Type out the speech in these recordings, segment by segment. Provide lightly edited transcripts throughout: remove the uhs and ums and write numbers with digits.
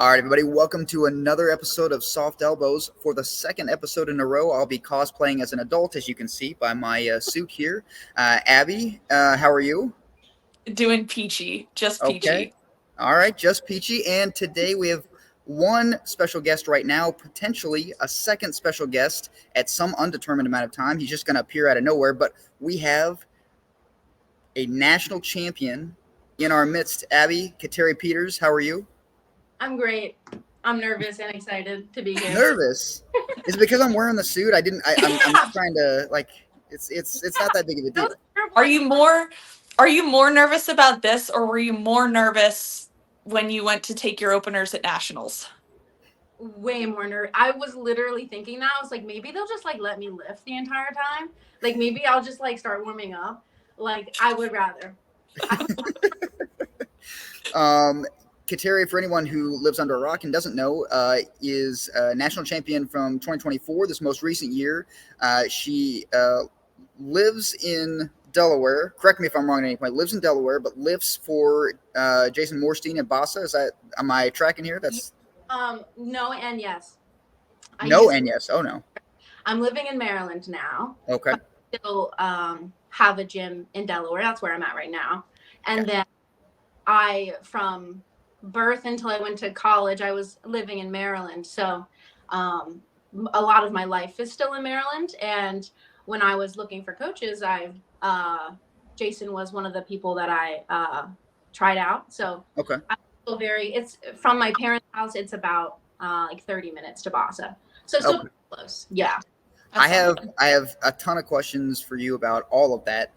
All right, everybody, welcome to another episode of Soft Elbows. For the second episode in a row, I'll be cosplaying as an adult, as you can see by my suit here. Abby, how are you? Doing peachy, just Okay. peachy. All right, just peachy. And today we have one special guest right now, potentially a second special guest at some undetermined amount of time. He's just going to appear out of nowhere, but we have a national champion in our midst. Abby Kateri Peters, how are you? I'm great. I'm nervous and excited to be here. Nervous? Is it because I'm wearing the suit? I didn't. I'm not trying to like. It's not that big of a deal. Are you more nervous about this, or were you more nervous when you went to take your openers at nationals? Way more nervous. I was literally thinking that. I was like, maybe they'll just like let me lift the entire time. Like maybe I'll just like start warming up. Like I would rather. Kateri, for anyone who lives under a rock and doesn't know, is national champion from 2024, this most recent year. She lives in Delaware. Correct me if I'm wrong at any point. Lives in Delaware, but lifts for Jason Morstein and Bassa. Am I tracking here? That's No and yes. no and yes. Oh no. I'm living in Maryland now. Okay. I still have a gym in Delaware. That's where I'm at right now. And then from birth until I went to college, I was living in Maryland. So a lot of my life is still in Maryland. And when I was looking for coaches, Jason was one of the people that I tried out. So okay. I feel it's from my parents' house. It's about like 30 minutes to Bassa. So it's still close. Yeah. I have a ton of questions for you about all of that.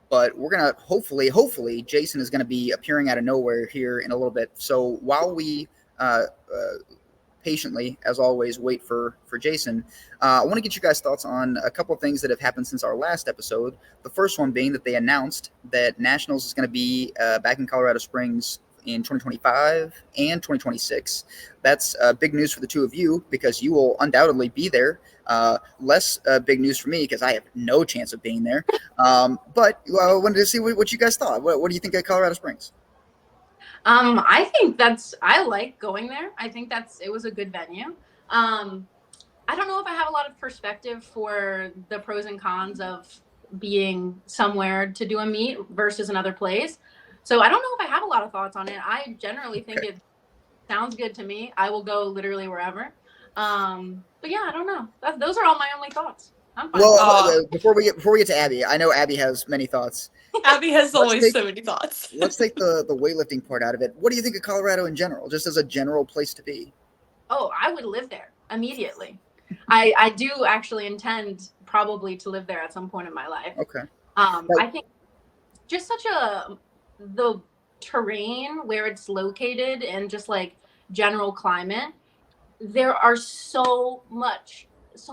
But we're gonna hopefully Jason is gonna be appearing out of nowhere here in a little bit. So while we patiently, as always, wait for Jason, I want to get you guys' thoughts on a couple of things that have happened since our last episode. The first one being that they announced that Nationals is going to be back in Colorado Springs in 2025 and 2026. That's big news for the two of you because you will undoubtedly be there. Less big news for me because I have no chance of being there. But I wanted to see what you guys thought. What do you think of Colorado Springs? I think I like going there. I think it was a good venue. I don't know if I have a lot of perspective for the pros and cons of being somewhere to do a meet versus another place. So I don't know if I have a lot of thoughts on it. I generally think it sounds good to me. I will go literally wherever. But yeah, I don't know. Those are all my only thoughts. I'm fine. Well, before we get to Abby, I know Abby has many thoughts. Abby has always so many thoughts. Let's take the weightlifting part out of it. What do you think of Colorado in general, just as a general place to be? Oh, I would live there immediately. I do actually intend probably to live there at some point in my life. Okay. I think just the terrain where it's located and just like general climate, there are so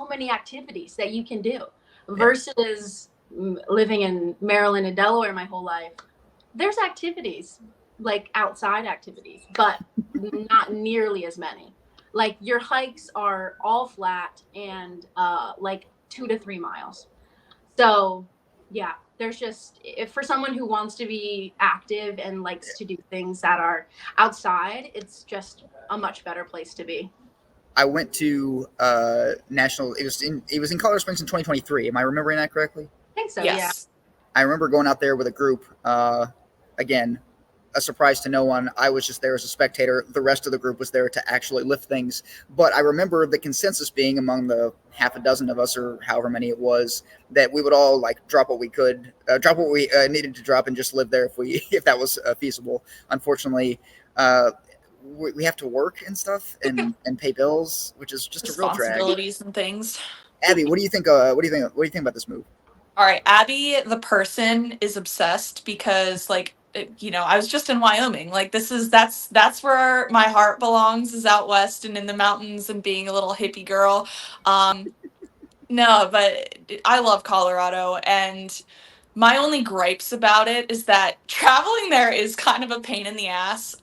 many activities that you can do versus living in Maryland and Delaware my whole life. There's activities, like outside activities, but not nearly as many. Like your hikes are all flat and like 2 to 3 miles. So yeah, there's just, if for someone who wants to be active and likes to do things that are outside, it's just a much better place to be. I went to national. It was in Colorado Springs in 2023. Am I remembering that correctly? I think so. Yes. Yeah. I remember going out there with a group. Again, a surprise to no one. I was just there as a spectator. The rest of the group was there to actually lift things. But I remember the consensus being among the half a dozen of us, or however many it was, that we would all like drop what we could, drop what we needed to drop, and just live there if that was feasible. Unfortunately. We have to work and stuff and pay bills, which is just a real drag. Responsibilities and things. Abby, what do you think? What do you think about this move? All right, Abby, the person, is obsessed because, like, I was just in Wyoming. Like, that's where my heart belongs, is out west and in the mountains and being a little hippie girl. No, but I love Colorado, and my only gripes about it is that traveling there is kind of a pain in the ass.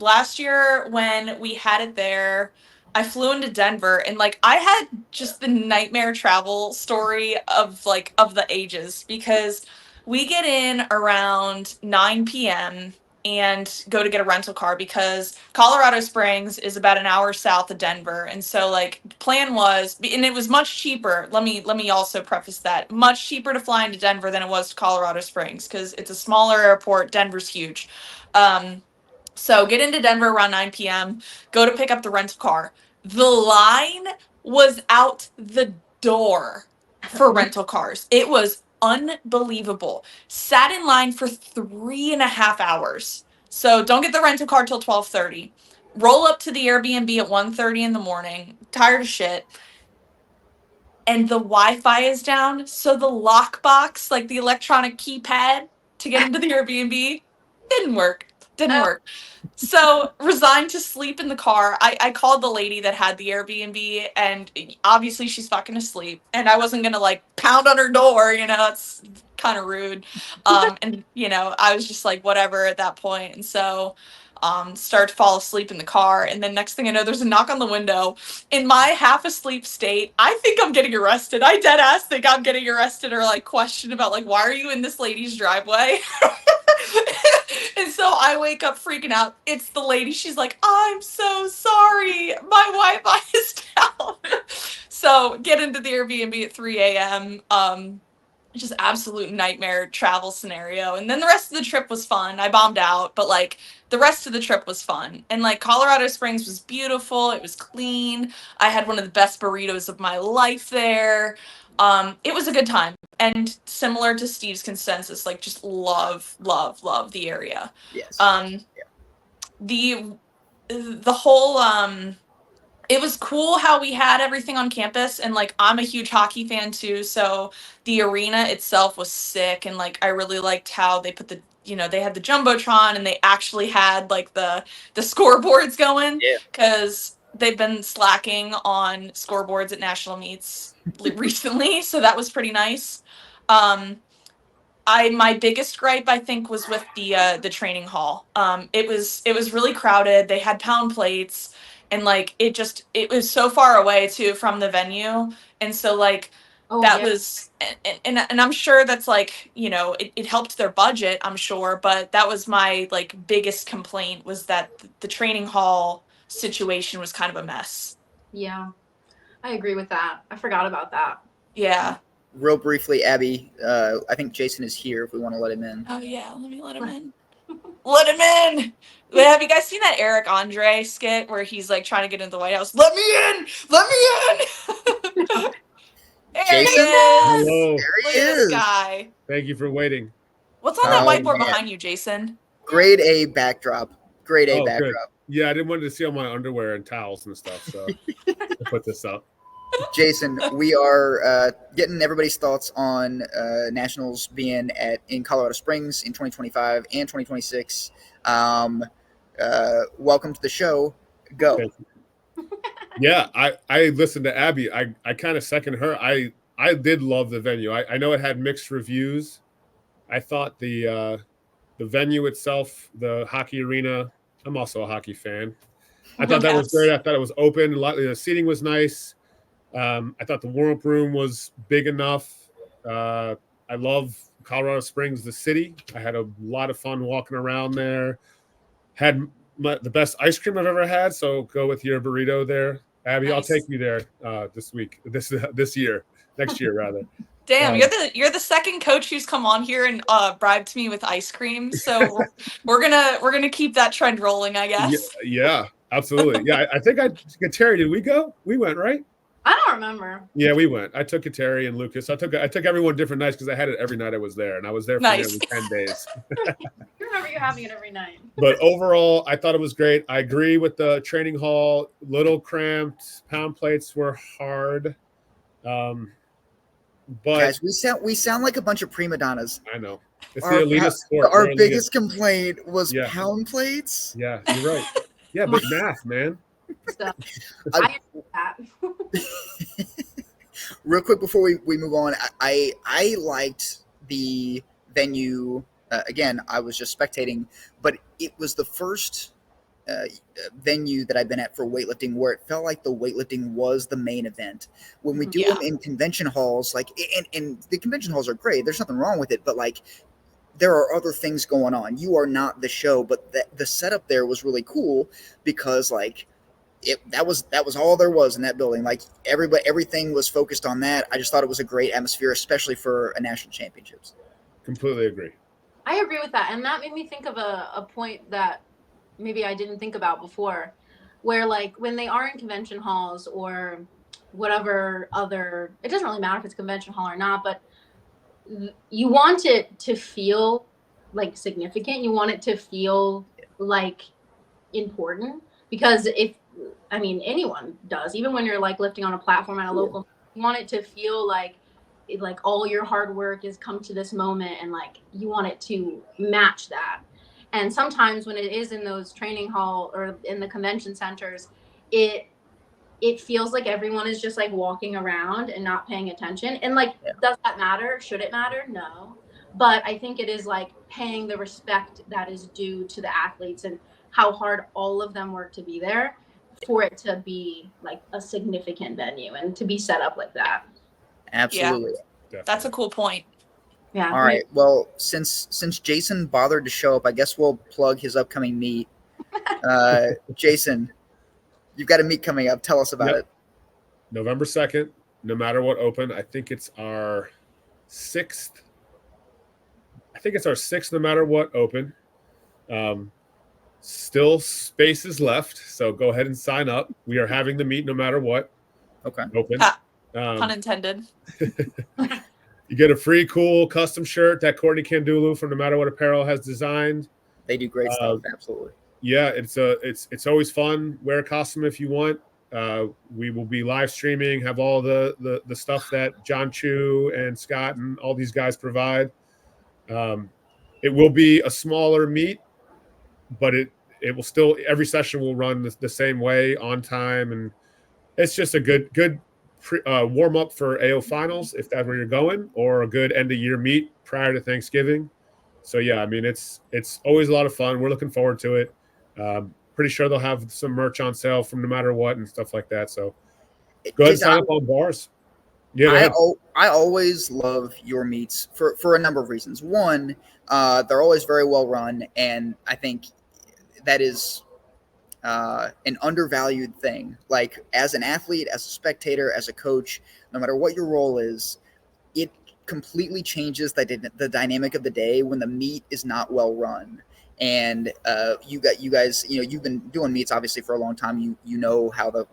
Last year when we had it there, I flew into Denver and like I had just the nightmare travel story of the ages because we get in around 9 p.m. and go to get a rental car because Colorado Springs is about an hour south of Denver. And so like plan was, and it was much cheaper. Let me also preface that, much cheaper to fly into Denver than it was to Colorado Springs because it's a smaller airport. Denver's huge. So get into Denver around 9 p.m., go to pick up the rental car. The line was out the door for rental cars. It was unbelievable. Sat in line for 3.5 hours. So don't get the rental car till 12:30. Roll up to the Airbnb at 1:30 in the morning, tired of shit. And the Wi-Fi is down. So the lockbox, like the electronic keypad to get into the Airbnb, didn't work. Didn't work. So resigned to sleep in the car. I called the lady that had the Airbnb, and obviously she's fucking asleep. And I wasn't gonna like pound on her door, it's kind of rude. And I was just like whatever at that point. And so start to fall asleep in the car, and then next thing I know, there's a knock on the window. In my half asleep state, I think I'm getting arrested. I dead ass think I'm getting arrested or like questioned about like why are you in this lady's driveway? And so I wake up freaking out. It's the lady. She's like, I'm so sorry. My Wi-Fi is down. So get into the Airbnb at 3 a.m. Just absolute nightmare travel scenario. And then the rest of the trip was fun. I bombed out, but like the rest of the trip was fun. And like Colorado Springs was beautiful. It was clean. I had one of the best burritos of my life there. It was a good time. And similar to Steve's consensus, like just love the area. Yes. The whole it was cool how we had everything on campus, and like I'm a huge hockey fan too, so the arena itself was sick, and like I really liked how they put they had the jumbotron and they actually had like the scoreboards going, because they've been slacking on scoreboards at national meets recently, so that was pretty nice. My biggest gripe I think was with the training hall. It was really crowded. They had pound plates, and like it was so far away too from the venue, and so like was and I'm sure that's like it helped their budget, I'm sure, but that was my like biggest complaint, was that the training hall situation was kind of a mess. Yeah, I agree with that. I forgot about that. Yeah. Real briefly, Abby, I think Jason is here if we want to let him in. Oh, yeah. Let me let him in. Let him in! Wait, have you guys seen that Eric Andre skit where he's like trying to get into the White House? Let me in! Let me in! There Jason? he is! Hello. There Look he at this is. guy. Thank you for waiting. What's on that Oh, whiteboard man. behind you, Jason? Grade A backdrop. Grade A Good. backdrop. Yeah, I didn't want to see all my underwear and towels and stuff, so I put this up. Jason, we are getting everybody's thoughts on Nationals being in Colorado Springs in 2025 and 2026. Welcome to the show. Go. Thank you. Yeah, I listened to Abby. I kind of second her. I did love the venue. I know it had mixed reviews. I thought the venue itself, the hockey arena, I'm also a hockey fan. I thought that was great. I thought it was open. The seating was nice. I thought the warm-up room was big enough. I love Colorado Springs, the city. I had a lot of fun walking around there. Had the best ice cream I've ever had, so go with your burrito there. Abby, nice. I'll take you there this year, next year rather. Damn, you're the second coach who's come on here and bribed me with ice cream. So we're gonna keep that trend rolling, I guess. Yeah, absolutely. Yeah, I think Kateri, did we go? We went, right? I don't remember. Yeah, we went. I took Kateri and Lucas. I took everyone different nights because I had it every night I was there, and I was there for nearly 10 days. I remember you having it every night. But overall, I thought it was great. I agree with the training hall. Little cramped. Pound plates were hard. But guys, we sound like a bunch of prima donnas. I know. It's the elitist sport. Our biggest complaint was pound plates. Yeah, you're right. Yeah, but math, man. So, I that. Real quick before we move on, I liked the venue. Again, I was just spectating, but it was the first venue that I've been at for weightlifting where it felt like the weightlifting was the main event. When we do them in convention halls, like and the convention halls are great. There's nothing wrong with it, but like there are other things going on. You are not the show, but the setup there was really cool because like that was all there was in that building. Like everything was focused on that. I just thought it was a great atmosphere, especially for a national championships. Completely agree. I agree with that. And that made me think of a point that maybe I didn't think about before, where like when they are in convention halls or whatever other, it doesn't really matter if it's convention hall or not, but you want it to feel like significant. You want it to feel like important, because anyone does, even when you're like lifting on a platform at a local, you want it to feel like all your hard work has come to this moment, and like you want it to match that. And sometimes when it is in those training hall or in the convention centers, it feels like everyone is just like walking around and not paying attention. And like, does that matter? Should it matter? No. But I think it is like paying the respect that is due to the athletes and how hard all of them work to be there for it to be like a significant venue and to be set up like that. Absolutely. Yeah. That's a cool point. Yeah. All right. Well, since Jason bothered to show up, I guess we'll plug his upcoming meet. Jason, you've got a meet coming up. Tell us about it. November 2nd, No Matter What Open. I think it's our sixth No Matter What Open. Still spaces left, so go ahead and sign up. We are having the meet no matter what. Okay. Open. Pun intended. You get a free cool custom shirt that Courtney Candulu from No Matter What Apparel has designed. They do great stuff. Absolutely. Yeah, it's always fun. Wear a costume if you want. We will be live streaming, have all the stuff that John Chu and Scott and all these guys provide. It will be a smaller meet, but it will still, every session will run the same way on time, and it's just a good warm up for AO finals if that's where you're going, or a good end of year meet prior to Thanksgiving. So yeah, I mean it's always a lot of fun. We're looking forward to it. Pretty sure they'll have some merch on sale from No Matter What and stuff like that. So go ahead and sign up on bars. Yeah, I always love your meets for a number of reasons. One, they're always very well run, and I think that is an undervalued thing. Like as an athlete, as a spectator, as a coach, no matter what your role is, it completely changes the dynamic of the day when the meet is not well run. And you guys, you've been doing meets obviously for a long time. You know how to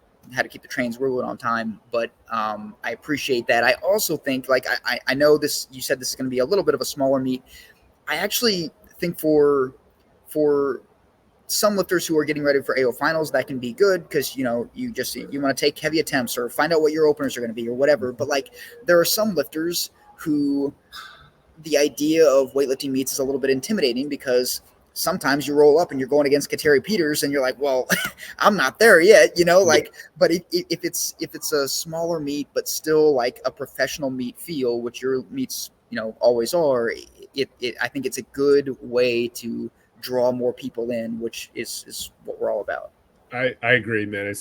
keep the trains rolling on time. But I appreciate that. I also think, like, I know this. You said this is going to be a little bit of a smaller meet. I actually think for some lifters who are getting ready for AO finals, that can be good because you want to take heavy attempts or find out what your openers are going to be or whatever. But like, there are some lifters who the idea of weightlifting meets is a little bit intimidating because sometimes you roll up and you're going against Kateri Peters and you're like, well, I'm not there yet, but if it's a smaller meet, but still like a professional meet feel, which your meets, always are, I think it's a good way to draw more people in, which is what we're all about. I agree, man.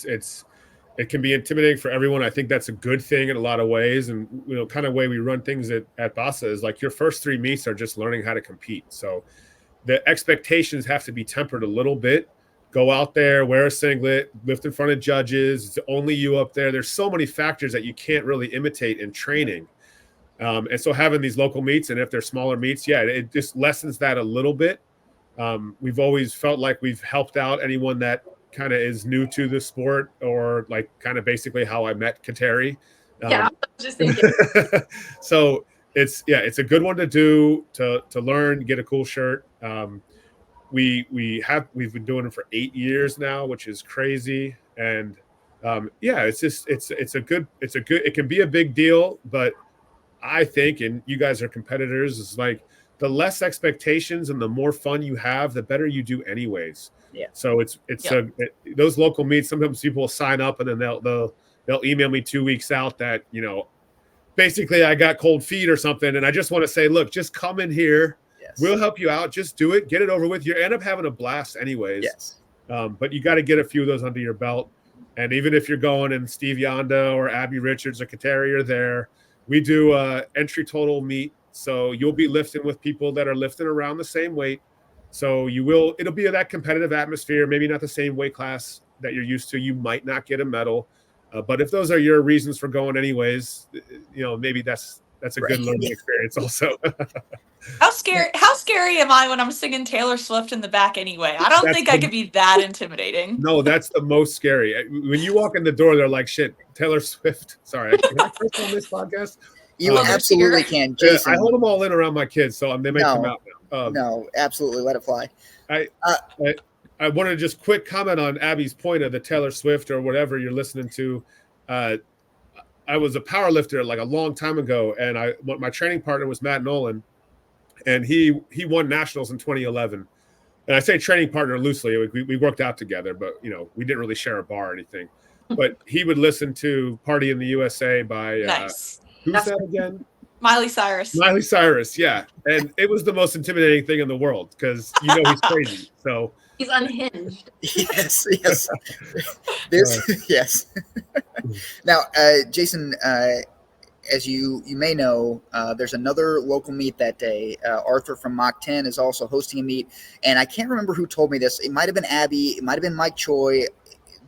It can be intimidating for everyone. I think that's a good thing in a lot of ways. And, kind of way we run things at BASA is like your first 3 meets are just learning how to compete. So the expectations have to be tempered a little bit. Go out there, wear a singlet, lift in front of judges. It's only you up there. There's so many factors that you can't really imitate in training. And so having these local meets, and if they're smaller meets, it just lessens that a little bit. We've always felt like we've helped out anyone that kind of is new to the sport, or like kind of basically how I met Kateri. I was just thinking. So it's a good one to do, to learn, get a cool shirt. We've been doing it for 8 years now, which is crazy. And it can be a big deal, but I think, and you guys are competitors, is like the less expectations and the more fun you have, the better you do anyways. Yeah. So those local meets, sometimes people will sign up and then they'll email me 2 weeks out that, basically I got cold feet or something. And I just want to say, look, just come in here. Yes. We'll help you out. Just do it. Get it over with. You end up having a blast anyways. Yes. But you got to get a few of those under your belt. And even if you're going and Steve Yonda or Abby Richards or Kateri are there, we do a entry total meet So you'll be lifting with people that are lifting around the same weight. So it'll be that competitive atmosphere, maybe not the same weight class that you're used to. You might not get a medal. But if those are your reasons for going anyways, maybe that's a good learning experience also. How scary am I when I'm singing Taylor Swift in the back anyway? I don't think I could be that intimidating. No, that's the most scary. When you walk in the door, they're like, shit, Taylor Swift. Sorry, can I curse on this podcast? You absolutely can, Jason. I hold them all in around my kids, so they may come out now. No, absolutely, let it fly. I wanted to just quick comment on Abby's point of the Taylor Swift or whatever you're listening to. I was a power lifter like a long time ago, and my training partner was Matt Nolan, and he won nationals in 2011. And I say training partner loosely. We worked out together, but we didn't really share a bar or anything. But he would listen to "Party in the USA" by nice. Who's that again? Miley Cyrus. Miley Cyrus, yeah. And it was the most intimidating thing in the world because he's crazy. So he's unhinged. Yes. Yes. Now, Jason, as you may know, there's another local meet that day. Arthur from Mach 10 is also hosting a meet, and I can't remember who told me this. It might have been Abby, it might have been Mike Choi,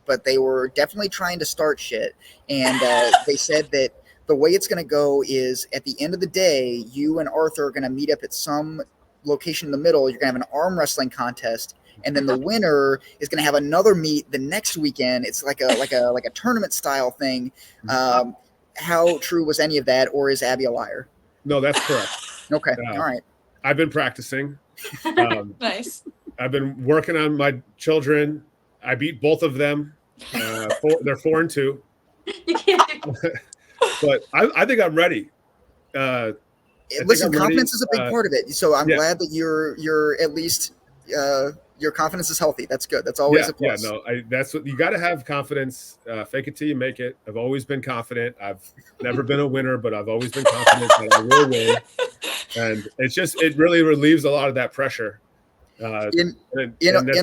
but they were definitely trying to start shit. And they said that the way it's going to go is at the end of the day, you and Arthur are going to meet up at some location in the middle. You're going to have an arm wrestling contest, and then the winner is going to have another meet the next weekend. It's like a tournament style thing. How true was any of that, or is Abby a liar? No, that's correct. Okay, all right. I've been practicing. Nice. I've been working on my children. I beat both of them. They're 4 and 2. You can't do But I think I'm ready. Listen, confidence is a big part of it. So I'm glad that you're at least your confidence is healthy. That's good. That's always a plus. Yeah, no, that's what you got to have confidence. Fake it till you make it. I've always been confident. I've never been a winner, but I've always been confident that I will win. And it really relieves a lot of that pressure. In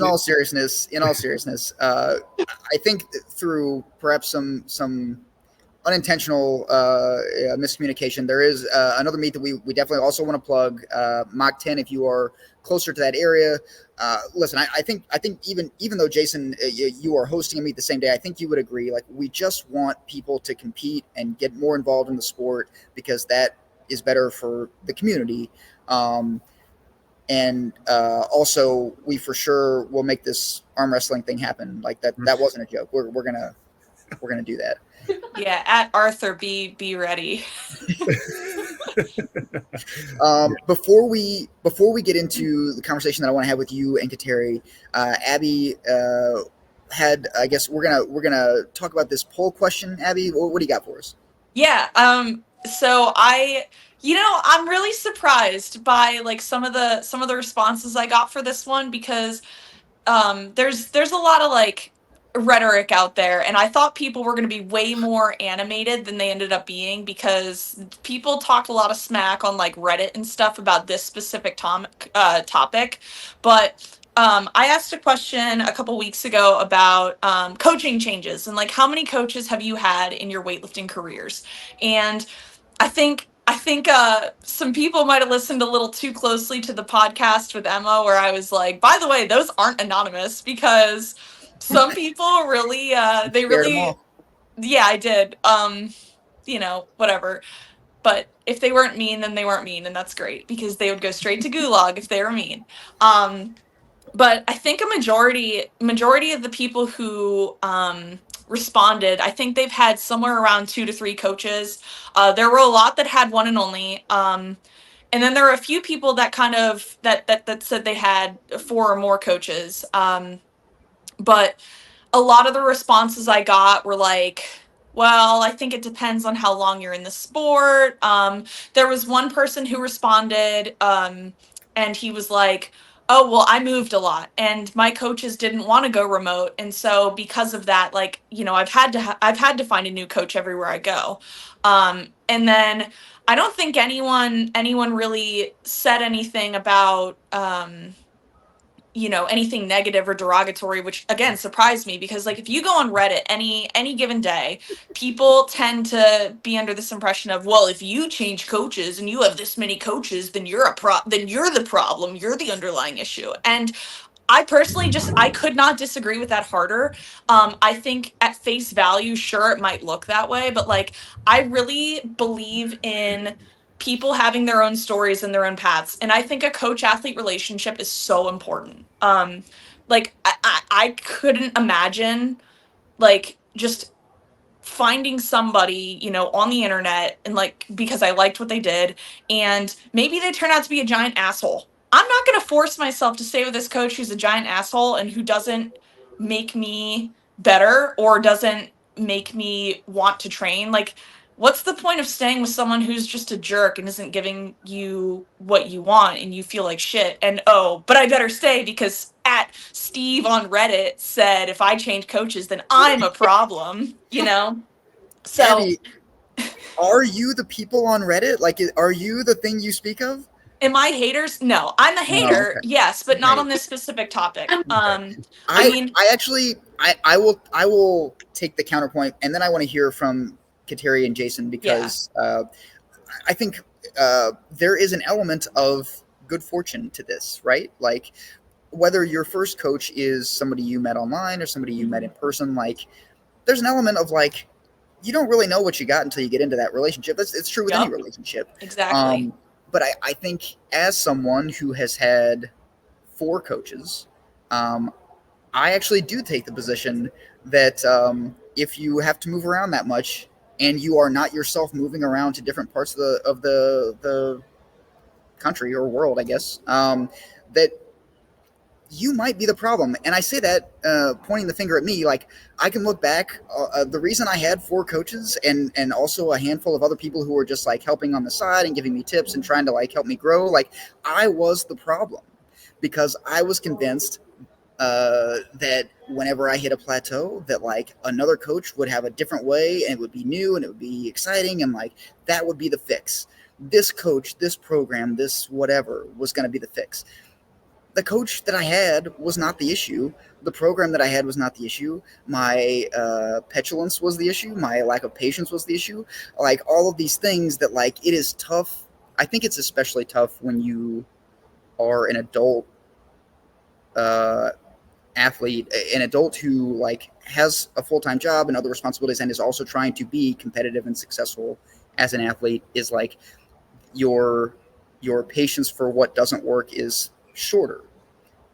all seriousness, I think through perhaps some unintentional miscommunication, there is another meet that we definitely also want to plug. Mach 10, if you are closer to that area. Listen, I think even though Jason, you are hosting a meet the same day, I think you would agree. Like, we just want people to compete and get more involved in the sport because that is better for the community. And also, we for sure will make this arm wrestling thing happen. Like that wasn't a joke. We're gonna do that. Yeah, at Arthur, be ready. Before we get into the conversation that I want to have with you and Kateri, Abby had, I guess we're gonna talk about this poll question. Abby, what do you got for us? Yeah. So I'm really surprised by like some of the responses I got for this one because there's a lot of like rhetoric out there, and I thought people were going to be way more animated than they ended up being because people talked a lot of smack on like Reddit and stuff about this specific topic. But I asked a question a couple weeks ago about coaching changes and like how many coaches have you had in your weightlifting careers? And I think some people might have listened a little too closely to the podcast with Emma where I was like, by the way, those aren't anonymous, because some people really they really yeah, I did. Whatever. But if they weren't mean, then they weren't mean, and that's great because they would go straight to gulag if they were mean. But I think a majority of the people who responded, I think they've had somewhere around 2 to 3 coaches. There were a lot that had one and only. And then there were a few people that kind of that said they had 4 or more coaches. But a lot of the responses I got were like, well, I think it depends on how long you're in the sport. There was one person who responded, and he was like, oh, well, I moved a lot and my coaches didn't want to go remote. And so because of that, like, I've had to find a new coach everywhere I go. And then I don't think anyone really said anything about, anything negative or derogatory, which again surprised me, because like if you go on Reddit any given day, people tend to be under this impression of, well, if you change coaches and you have this many coaches, then you're the problem, you're the underlying issue. And I personally I could not disagree with that harder. I think at face value, sure, it might look that way, but like I really believe in people having their own stories and their own paths. And I think a coach athlete relationship is so important. Like I couldn't imagine like just finding somebody, on the internet, and like because I liked what they did, and maybe they turn out to be a giant asshole. I'm not going to force myself to stay with this coach who's a giant asshole and who doesn't make me better or doesn't make me want to train. Like, what's the point of staying with someone who's just a jerk and isn't giving you what you want and you feel like shit? And oh, but I better stay because at Steve on Reddit said if I change coaches, then I'm a problem, So Abby, are you the people on Reddit? Like, are you the thing you speak of? am I haters? No, I'm a hater, okay. yes, but not Right. on this specific topic. I mean, actually I will take the counterpoint, and then I want to hear from Kateri and Jason, because I think there is an element of good fortune to this, right? Like, whether your first coach is somebody you met online or somebody you met in person, like there's an element of like you don't really know what you got until you get into that relationship. It's true with any relationship. exactly. But I think as someone who has had 4 coaches, I actually do take the position that if you have to move around that much and you are not yourself moving around to different parts of the country or world, I guess, that you might be the problem. And I say that pointing the finger at me. Like, I can look back. The reason I had 4 coaches and also a handful of other people who were just like helping on the side and giving me tips and trying to like help me grow, like I was the problem, because I was convinced that whenever I hit a plateau, that like another coach would have a different way and it would be new and it would be exciting, and like that would be the fix. This coach, this program, this whatever was going to be the fix. The coach that I had was not the issue. The program that I had was not the issue. My petulance was the issue. My lack of patience was the issue. Like all of these things that like it is tough. I think it's especially tough when you are an adult athlete, an adult who like has a full-time job and other responsibilities and is also trying to be competitive and successful as an athlete. Is like your patience for what doesn't work is shorter.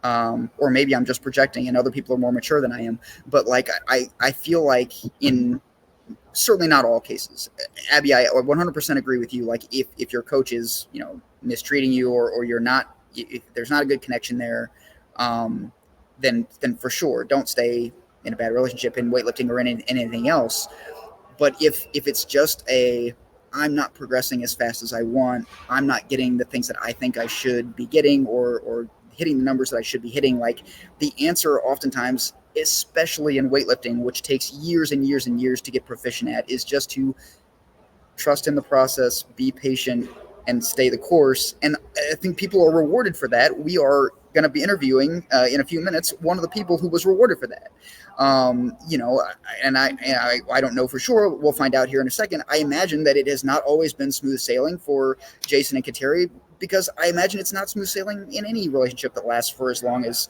Or maybe I'm just projecting and other people are more mature than I am. But like I feel like in certainly not all cases, Abby, I 100% agree with you. Like if your coach is mistreating you, or you're not, if there's not a good connection there, then for sure don't stay in a bad relationship in weightlifting or in anything else. But if it's just I'm not progressing as fast as I want, I'm not getting the things that I think I should be getting, or hitting the numbers that I should be hitting, like the answer oftentimes, especially in weightlifting, which takes years and years and years to get proficient at, is just to trust in the process, be patient, and stay the course. And I think people are rewarded for that. We are going to be interviewing in a few minutes one of the people who was rewarded for that. And I don't know for sure. We'll find out here in a second. I imagine that it has not always been smooth sailing for Jason and Kateri, because I imagine it's not smooth sailing in any relationship that lasts for as long as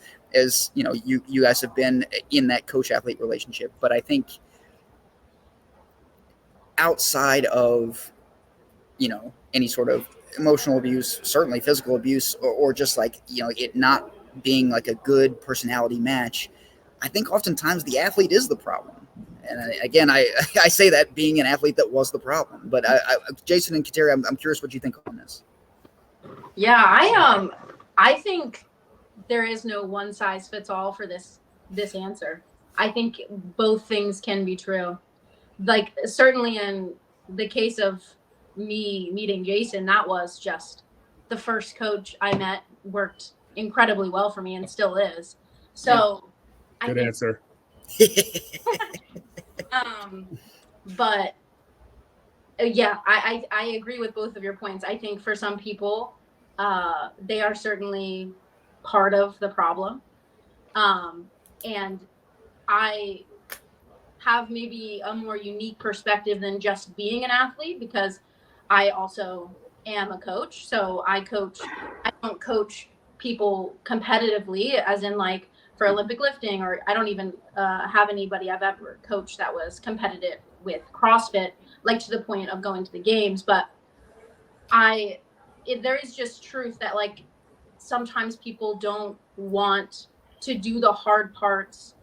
you guys have been in that coach athlete relationship. But I think outside of any sort of emotional abuse, certainly physical abuse, or just like it not being like a good personality match, I think oftentimes the athlete is the problem. And again, I say that being an athlete that was the problem. But Jason and Kateri, I'm curious what you think on this. Yeah, I think there is no one size fits all for this answer. I think both things can be true. Like certainly in the case of me meeting Jason, that was just the first coach I met, worked incredibly well for me and still is. So good answer. But yeah, I agree with both of your points. I think for some people, they are certainly part of the problem. And I have maybe a more unique perspective than just being an athlete, because I also am a coach. So I don't coach people competitively, as in like for Olympic lifting, or I don't even have anybody I've ever coached that was competitive with CrossFit, like to the point of going to the games. But there is just truth that like sometimes people don't want to do the hard parts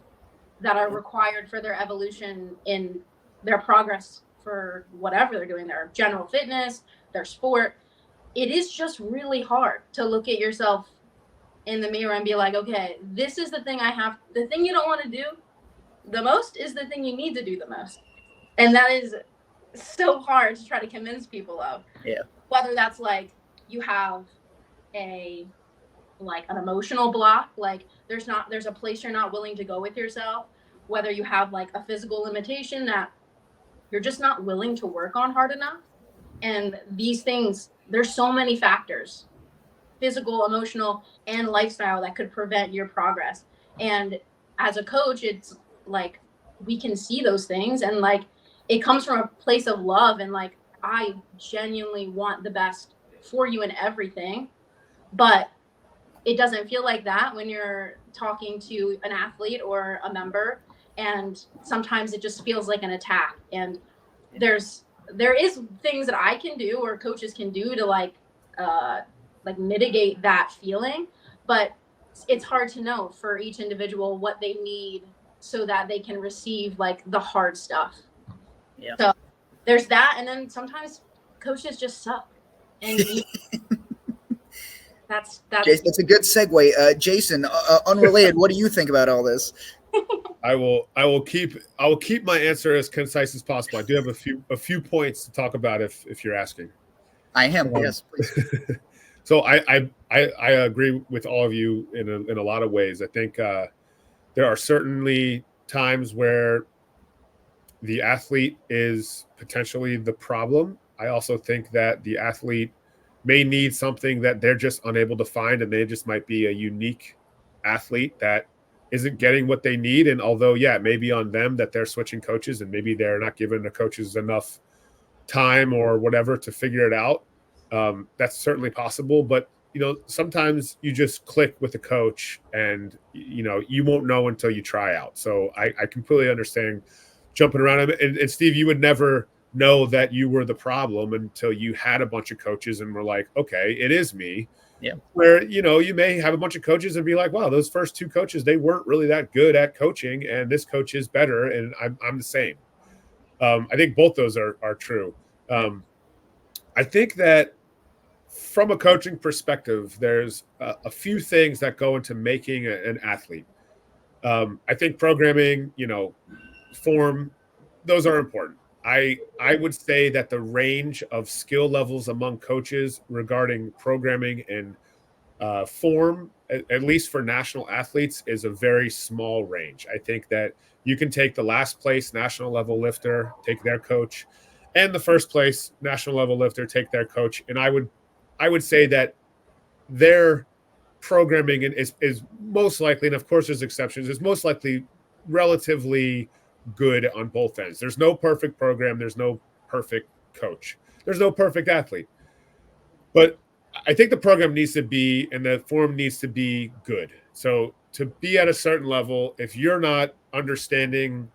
that are required for their evolution in their progress for whatever they're doing, their general fitness, their sport. It is just really hard to look at yourself in the mirror and be like, okay, this is the thing the thing you don't want to do the most is the thing you need to do the most. And that is so hard to try to convince people of. Yeah. Whether that's like you have an emotional block, like there's a place you're not willing to go with yourself, whether you have like a physical limitation that you're just not willing to work on hard enough. And these things, there's so many factors, physical, emotional, and lifestyle, that could prevent your progress. And as a coach, it's like we can see those things, and like it comes from a place of love, and like I genuinely want the best for you in everything. But it doesn't feel like that when you're talking to an athlete or a member, and sometimes it just feels like an attack. And there is things that I can do or coaches can do to like mitigate that feeling, but it's hard to know for each individual what they need so that they can receive like the hard stuff. Yeah. So there's that, and then sometimes coaches just suck, and that's a good segue. Jason, unrelated, what do you think about all this? I will keep my answer as concise as possible. I do have a few points to talk about if you're asking. I am. Yes, please. So I agree with all of you in a lot of ways. I think there are certainly times where the athlete is potentially the problem. I also think that the athlete may need something that they're just unable to find, and they just might be a unique athlete that isn't getting what they need. And although, yeah, it may be on them that they're switching coaches, and maybe they're not giving the coaches enough time or whatever to figure it out. That's certainly possible. But, sometimes you just click with the coach, and, you won't know until you try out. So I completely understand jumping around. And Steve, you would never know that you were the problem until you had a bunch of coaches and were like, okay, it is me. Yeah. Where, you may have a bunch of coaches and be like, wow, those first two coaches, they weren't really that good at coaching, and this coach is better, and I'm the same. I think both those are true. I think that from a coaching perspective, there's a few things that go into making an athlete. I think programming, form, those are important. I would say that the range of skill levels among coaches regarding programming and form, at least for national athletes, is a very small range. I think that you can take the last place national level lifter, take their coach, and the first place national level lifter, take their coach, and I would say that their programming is most likely, and of course there's exceptions, is most likely relatively good on both ends. There's no perfect program. There's no perfect coach. There's no perfect athlete. But I think the program needs to be, and the form needs to be good. So to be at a certain level, if you're not understanding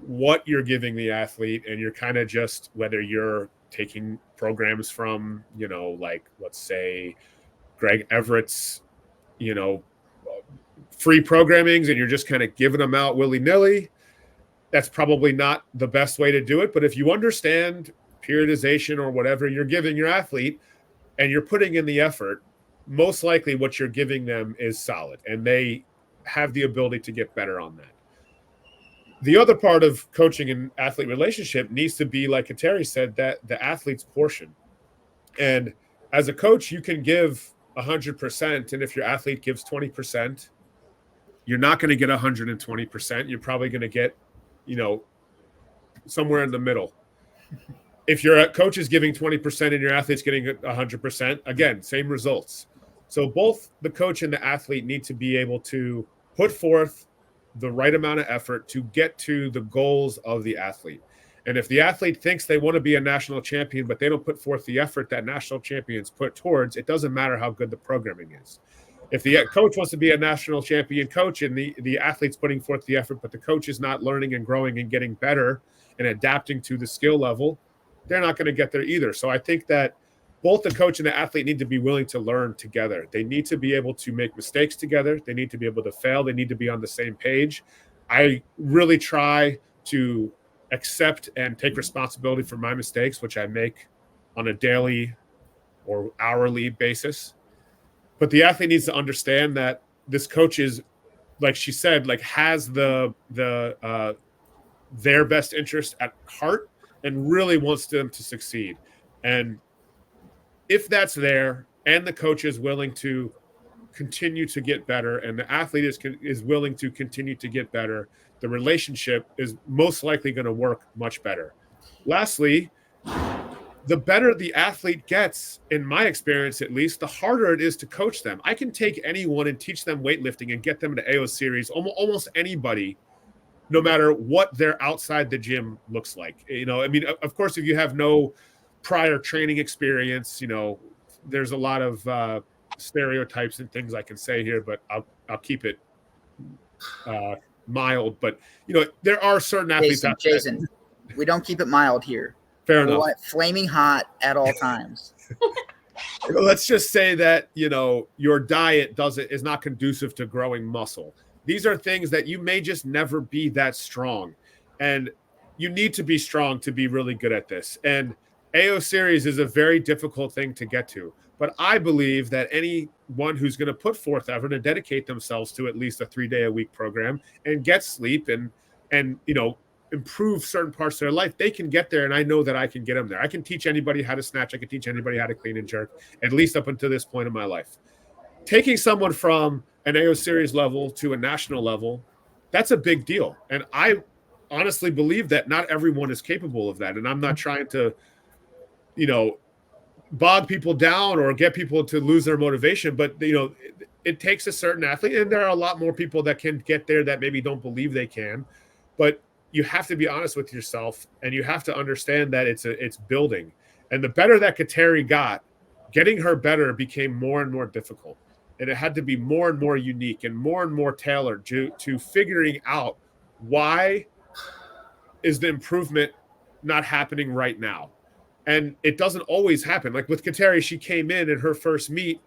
what you're giving the athlete, and you're kind of just, whether you're taking programs from, like, let's say Greg Everett's, free programmings, and you're just kind of giving them out willy-nilly, that's probably not the best way to do it. But if you understand periodization or whatever you're giving your athlete, and you're putting in the effort, most likely what you're giving them is solid, and they have the ability to get better on that. The other part of coaching and athlete relationship needs to be, like Kateri said, that the athlete's portion. And as a coach, you can give 100%. And if your athlete gives 20%, you're not going to get 120%. You're probably going to get, somewhere in the middle. If your coach is giving 20% and your athlete's getting 100%, again, same results. So both the coach and the athlete need to be able to put forth the right amount of effort to get to the goals of the athlete. And if the athlete thinks they want to be a national champion, but they don't put forth the effort that national champions put towards, it doesn't matter how good the programming is. If the coach wants to be a national champion coach and the athlete's putting forth the effort, but the coach is not learning and growing and getting better and adapting to the skill level, they're not going to get there either. So I think that both the coach and the athlete need to be willing to learn together. They need to be able to make mistakes together. They need to be able to fail. They need to be on the same page. I really try to accept and take responsibility for my mistakes, which I make on a daily or hourly basis. But the athlete needs to understand that this coach is, like she said, like has their best interest at heart and really wants them to succeed. And if that's there and the coach is willing to continue to get better and the athlete is willing to continue to get better, the relationship is most likely going to work much better. Lastly, the better the athlete gets, in my experience at least, the harder it is to coach them. I can take anyone and teach them weightlifting and get them to AO series, almost anybody, no matter what their outside the gym looks like. You know, I mean, of course, if you have no prior training experience, you know, there's a lot of stereotypes and things I can say here, but I'll keep it mild. But, you know, there are certain athletes Jason, we don't keep it mild here. Fair enough. Flaming hot at all times. Let's just say that, you know, your diet is not conducive to growing muscle. These are things that you may just never be that strong. And you need to be strong to be really good at this. And AO series is a very difficult thing to get to. But I believe that anyone who's going to put forth effort and dedicate themselves to at least a 3-day-a-week program and get sleep and you know, improve certain parts of their life, they can get there. And I know that I can get them there. I can teach anybody how to snatch. I can teach anybody how to clean and jerk, at least up until this point in my life. Taking someone from an AO series level to a national level, that's a big deal. And I honestly believe that not everyone is capable of that. And I'm not trying to, you know, bog people down or get people to lose their motivation. But, you know, it takes a certain athlete, and there are a lot more people that can get there that maybe don't believe they can. But you have to be honest with yourself, and you have to understand that it's building. And the better that Kateri got, getting her better became more and more difficult. And it had to be more and more unique and more tailored to figuring out why is the improvement not happening right now. And it doesn't always happen. Like with Kateri, she came in her first meet,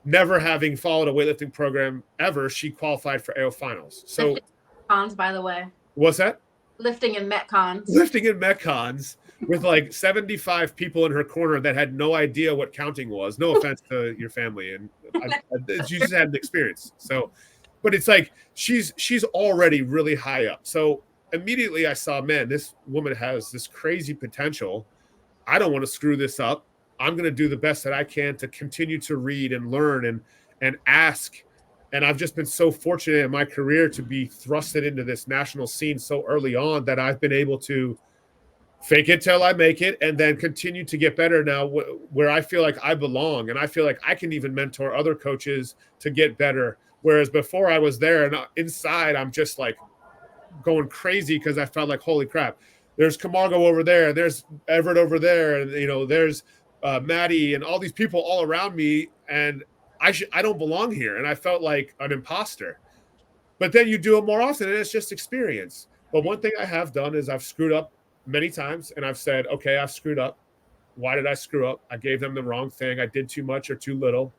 never having followed a weightlifting program ever. She qualified for AO finals. So, cons, by the way. What's that? Lifting and Metcons. Lifting and Metcons with like 75 people in her corner that had no idea what counting was. No offense to your family, and you just had an experience. So, but it's like she's already really high up. So immediately I saw, man, this woman has this crazy potential. I don't want to screw this up. I'm going to do the best that I can to continue to read and learn and ask. And I've just been so fortunate in my career to be thrusted into this national scene so early on that I've been able to fake it till I make it and then continue to get better now where I feel like I belong. And I feel like I can even mentor other coaches to get better. Whereas before I was there and inside, I'm just like going crazy because I felt like, holy crap, there's Camargo over there. There's Everett over there. And, you know, there's Maddie and all these people all around me. And I don't belong here. And I felt like an imposter. But then you do it more often and it's just experience. But one thing I have done is I've screwed up many times and I've said, okay, I've screwed up. Why did I screw up? I gave them the wrong thing. I did too much or too little.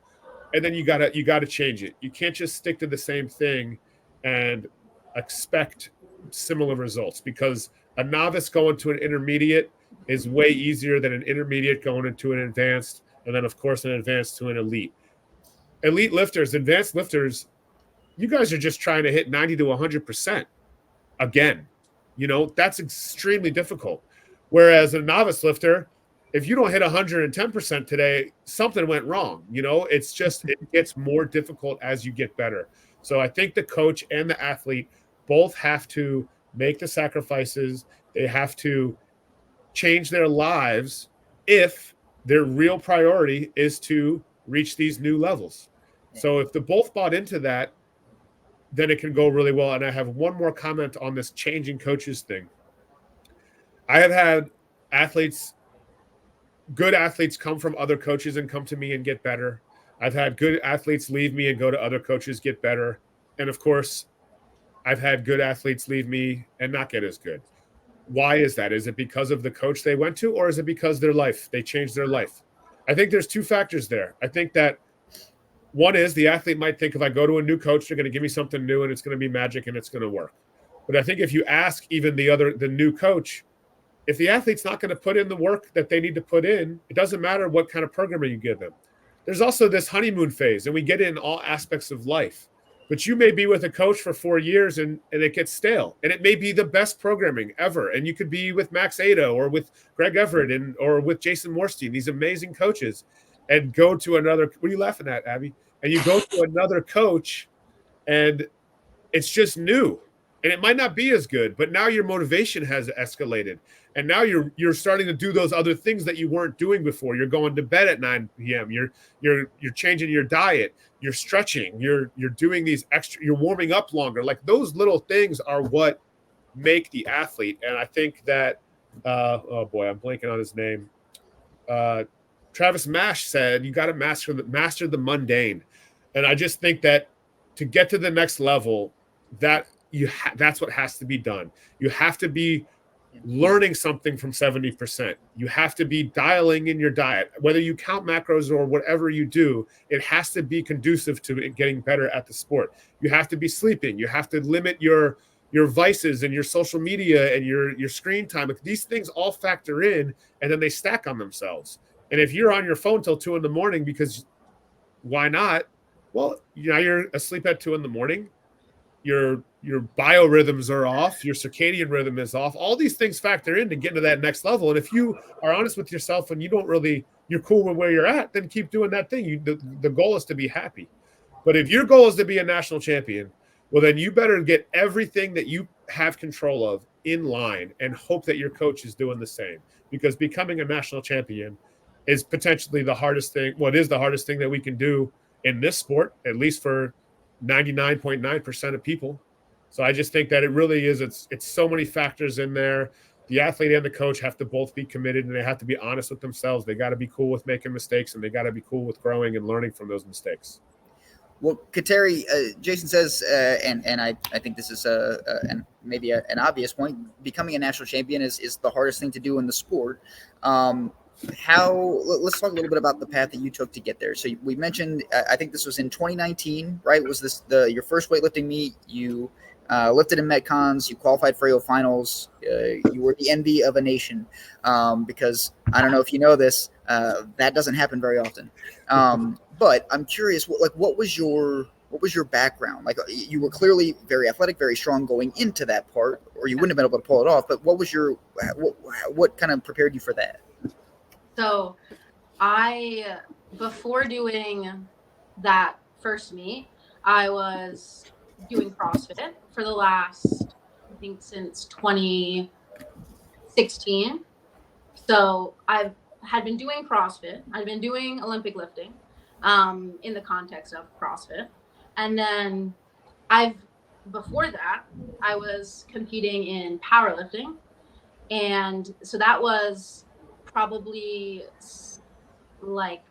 And then you gotta change it. You can't just stick to the same thing and expect similar results, because a novice going to an intermediate is way easier than an intermediate going into an advanced, and then of course an advanced to an elite. Elite lifters, advanced lifters, you guys are just trying to hit 90 to 100% again. You know, that's extremely difficult. Whereas a novice lifter, if you don't hit 110% today, something went wrong. You know, it's just, it gets more difficult as you get better. So I think the coach and the athlete both have to make the sacrifices. They have to change their lives if their real priority is to reach these new levels. So if they both bought into that, then it can go really well. And I have one more comment on this changing coaches thing. I have had good athletes come from other coaches and come to me and get better. I've had good athletes leave me and go to other coaches, get better. And of course, I've had good athletes leave me and not get as good. Why is that? Is it because of the coach they went to, or is it because they changed their life? I think there's two factors there. I think that one is the athlete might think if I go to a new coach, they're going to give me something new and it's going to be magic and it's going to work. But I think if you ask even the new coach, if the athlete's not going to put in the work that they need to put in, it doesn't matter what kind of programming you give them. There's also this honeymoon phase, and we get it in all aspects of life. But you may be with a coach for 4 years and it gets stale. And it may be the best programming ever. And you could be with Max Ado or with Greg Everett or with Jason Morstein, these amazing coaches, and go to another. What are you laughing at, Abby? And you go to another coach and it's just new. And it might not be as good, but now your motivation has escalated. And now you're starting to do those other things that you weren't doing before. You're going to bed at 9 p.m. You're changing your diet. You're stretching. You're doing these extra. You're warming up longer. Like those little things are what make the athlete. And I think that oh boy, I'm blanking on his name. Travis Mash said you got to master the mundane. And I just think that to get to the next level, that's what has to be done. You have to be learning something from 70%. You have to be dialing in your diet. Whether you count macros or whatever you do, it has to be conducive to getting better at the sport. You have to be sleeping. You have to limit your vices and your social media and your screen time. These things all factor in, and then they stack on themselves. And if you're on your phone till 2 a.m, because why not? Well, you're asleep at 2 a.m. Your biorhythms are off. Your circadian rhythm is off. All these things factor in to get to that next level. And if you are honest with yourself and you're cool with where you're at, then keep doing that thing. The goal is to be happy. But if your goal is to be a national champion, well, then you better get everything that you have control of in line and hope that your coach is doing the same. Because becoming a national champion is potentially the hardest thing. What is the hardest thing that we can do in this sport, at least for 99.9% of people. So I just think that it really is. It's so many factors in there. The athlete and the coach have to both be committed, and they have to be honest with themselves. They got to be cool with making mistakes, and they got to be cool with growing and learning from those mistakes. Well, Kateri, Jason says, and I think this is maybe an obvious point. Becoming a national champion is the hardest thing to do in the sport. Let's talk a little bit about the path that you took to get there. So we mentioned, I think this was in 2019, right? Was this your first weightlifting meet? You lifted in Metcons, you qualified for AO finals. You were the envy of a nation, because I don't know if you know this, that doesn't happen very often. But I'm curious, what was your background? Like, you were clearly very athletic, very strong going into that part, or you wouldn't have been able to pull it off. But what kind of prepared you for that? So before doing that first meet, I was doing CrossFit for the last, I think, since 2016. So I had been doing CrossFit. I'd been doing Olympic lifting in the context of CrossFit. And then before that, I was competing in powerlifting. And so that was probably like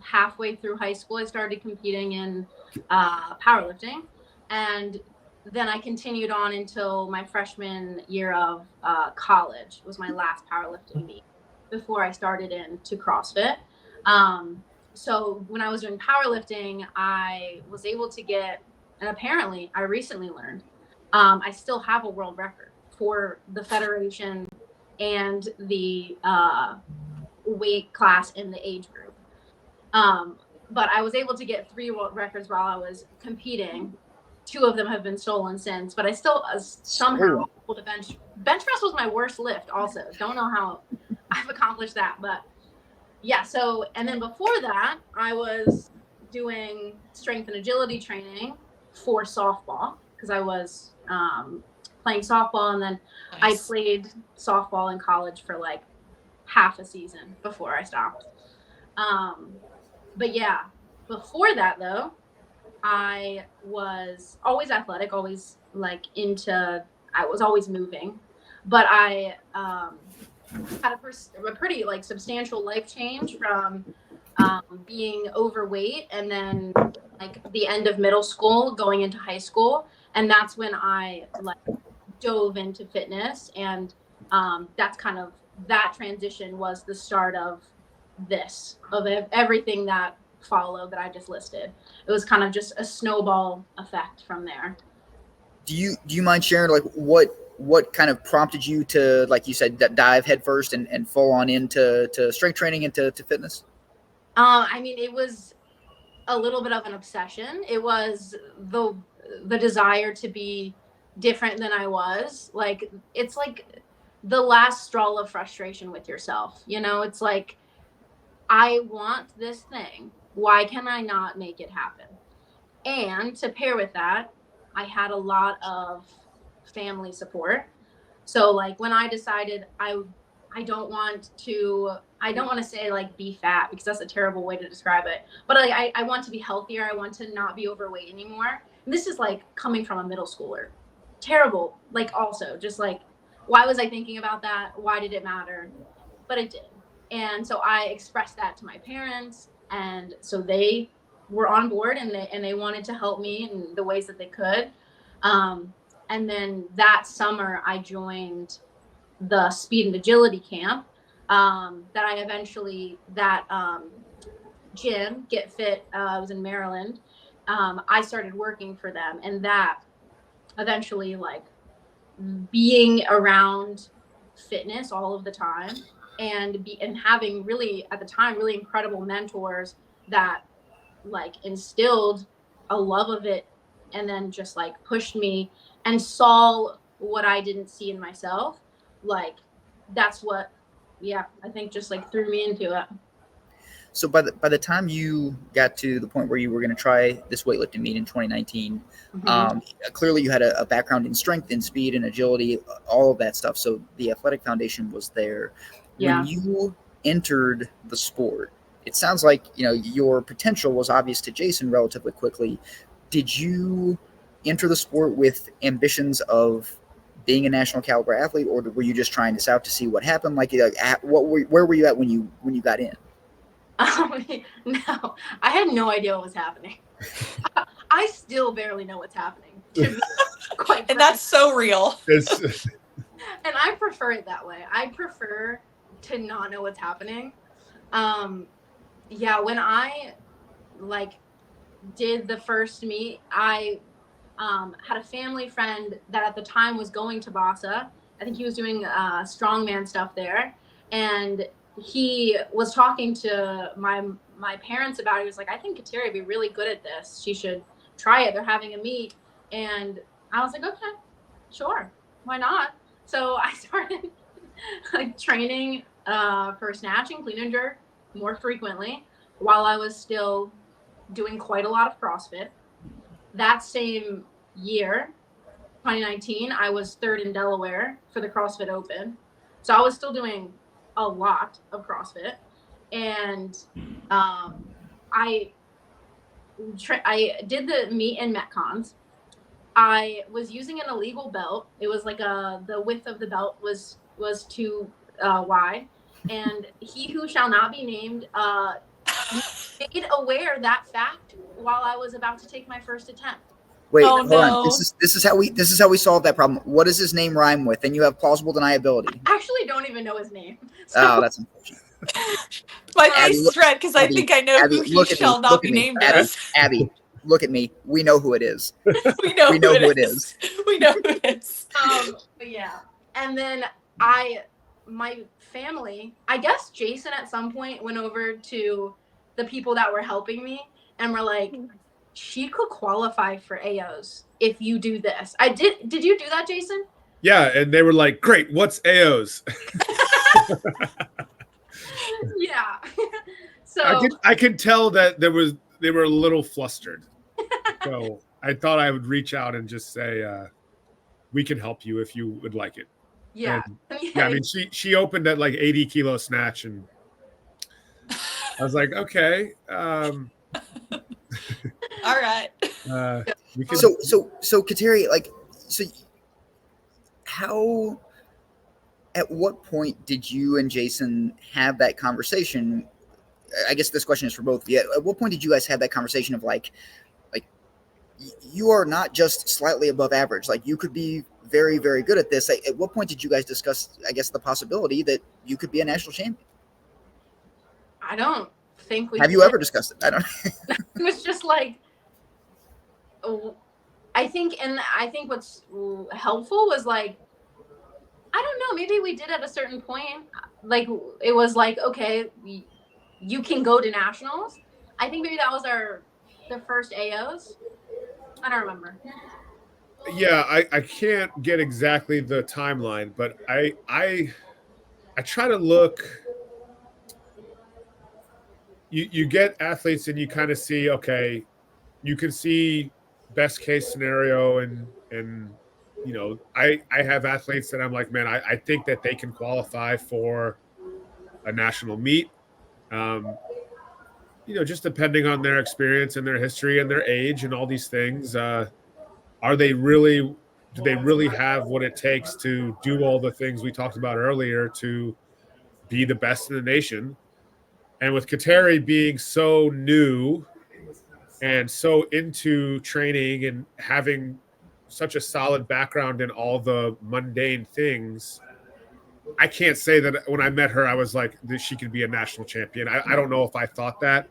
halfway through high school. I started competing in powerlifting, and then I continued on until my freshman year of college. It was my last powerlifting meet before I started into CrossFit. So when I was doing powerlifting, I was able to get, and apparently I recently learned, I still have a world record for the federation and the weight class in the age group. But I was able to get 3 world records while I was competing. 2 of them have been stolen since, but I still somehow able to bench press was my worst lift also. Don't know how I've accomplished that, but yeah. So, and then before that, I was doing strength and agility training for softball because I was playing softball, and then nice. I played softball in college for like half a season before I stopped. But yeah, before that though, I was always athletic, always like I was always moving, but I had a pretty like substantial life change from being overweight and then like the end of middle school going into high school, and that's when I like dove into fitness, and that's kind of that transition was the start of everything that followed that I just listed. It was kind of just a snowball effect from there. Do you mind sharing like what kind of prompted you to, like you said, dive headfirst and full on into strength training and to fitness? I mean, it was a little bit of an obsession. It was the desire to be different than I was. Like it's like the last straw of frustration with yourself. You know, it's like I want this thing. Why can I not make it happen? And to pair with that, I had a lot of family support. So like when I decided I don't want to say like be fat because that's a terrible way to describe it. But like I want to be healthier. I want to not be overweight anymore. And this is like coming from a middle schooler. Terrible. Like also just like why was I thinking about that? Why did it matter? But it did. And so I expressed that to my parents, and so they were on board, and they wanted to help me in the ways that they could. And then that summer I joined the speed and agility camp that I eventually gym Get Fit I was in Maryland. I started working for them, and that eventually like being around fitness all of the time and having really at the time really incredible mentors that like instilled a love of it and then just like pushed me and saw what I didn't see in myself. Like that's what I think just like threw me into it. So by the time you got to the point where you were going to try this weightlifting meet in 2019, clearly you had a background in strength and speed and agility, all of that stuff. So the athletic foundation was there. Yeah. When you entered the sport, it sounds like your potential was obvious to Jason relatively quickly. Did you enter the sport with ambitions of being a national caliber athlete, or were you just trying this out to see what happened? Like, where were you at when you got in? No, I had no idea what was happening. I still barely know what's happening. Quite and that's so real. And I prefer it that way. I prefer to not know what's happening. When I like did the first meet, I had a family friend that at the time was going to Vasa. I think he was doing strongman stuff there, and he was talking to my parents about it. He was like, I think Kateri would be really good at this. She should try it. They're having a meet. And I was like, okay, sure. Why not? So I started like training for snatch and clean and jerk more frequently while I was still doing quite a lot of CrossFit. That same year, 2019, I was third in Delaware for the CrossFit Open. So I was still doing a lot of CrossFit, and I did the meet in Metcons. I was using an illegal belt. It was like the width of the belt was too wide, and he who shall not be named made aware that fact while I was about to take my first attempt. Wait, hold on. This is how we solve that problem. What does his name rhyme with? And you have plausible deniability. I actually don't even know his name. So. Oh, that's unfortunate. My face is red because I think I know who he shall not be named as. Abby, look at me. We know who it is. We know who it is. We know who it is. Yeah. And then my family, I guess Jason at some point went over to the people that were helping me and were like, she could qualify for AOs if you do this. Did you do that, Jason? Yeah, and they were like, great, what's AOs? Yeah. So I could tell that they were a little flustered. So I thought I would reach out and just say, we can help you if you would like it. Yeah. I mean, she opened at like 80 kilo snatch, and I was like, okay. All right. We can. So Kateri, like, so how, at what point did you and Jason have that conversation? I guess this question is for both of you. At what point did you guys have that conversation of like you are not just slightly above average, like you could be very, very good at this? Like, at what point did you guys discuss, I guess, the possibility that you could be a national champion? I don't think we Have you did. ever discussed it? I don't. It was just like, I think what's helpful was like, I don't know, maybe we did at a certain point. Like, it was like, okay, you can go to nationals. I think maybe that was the first AOs. I don't remember. Yeah, I can't get exactly the timeline, but I try to look. You get athletes and you kind of see, okay, you can see best case scenario, and I have athletes that I'm like, man, I think that they can qualify for a national meet. Just depending on their experience and their history and their age and all these things. Do they really have what it takes to do all the things we talked about earlier to be the best in the nation? And with Kateri being so new and so into training and having such a solid background in all the mundane things, I can't say that when I met her, I was like, she could be a national champion. I don't know if I thought that,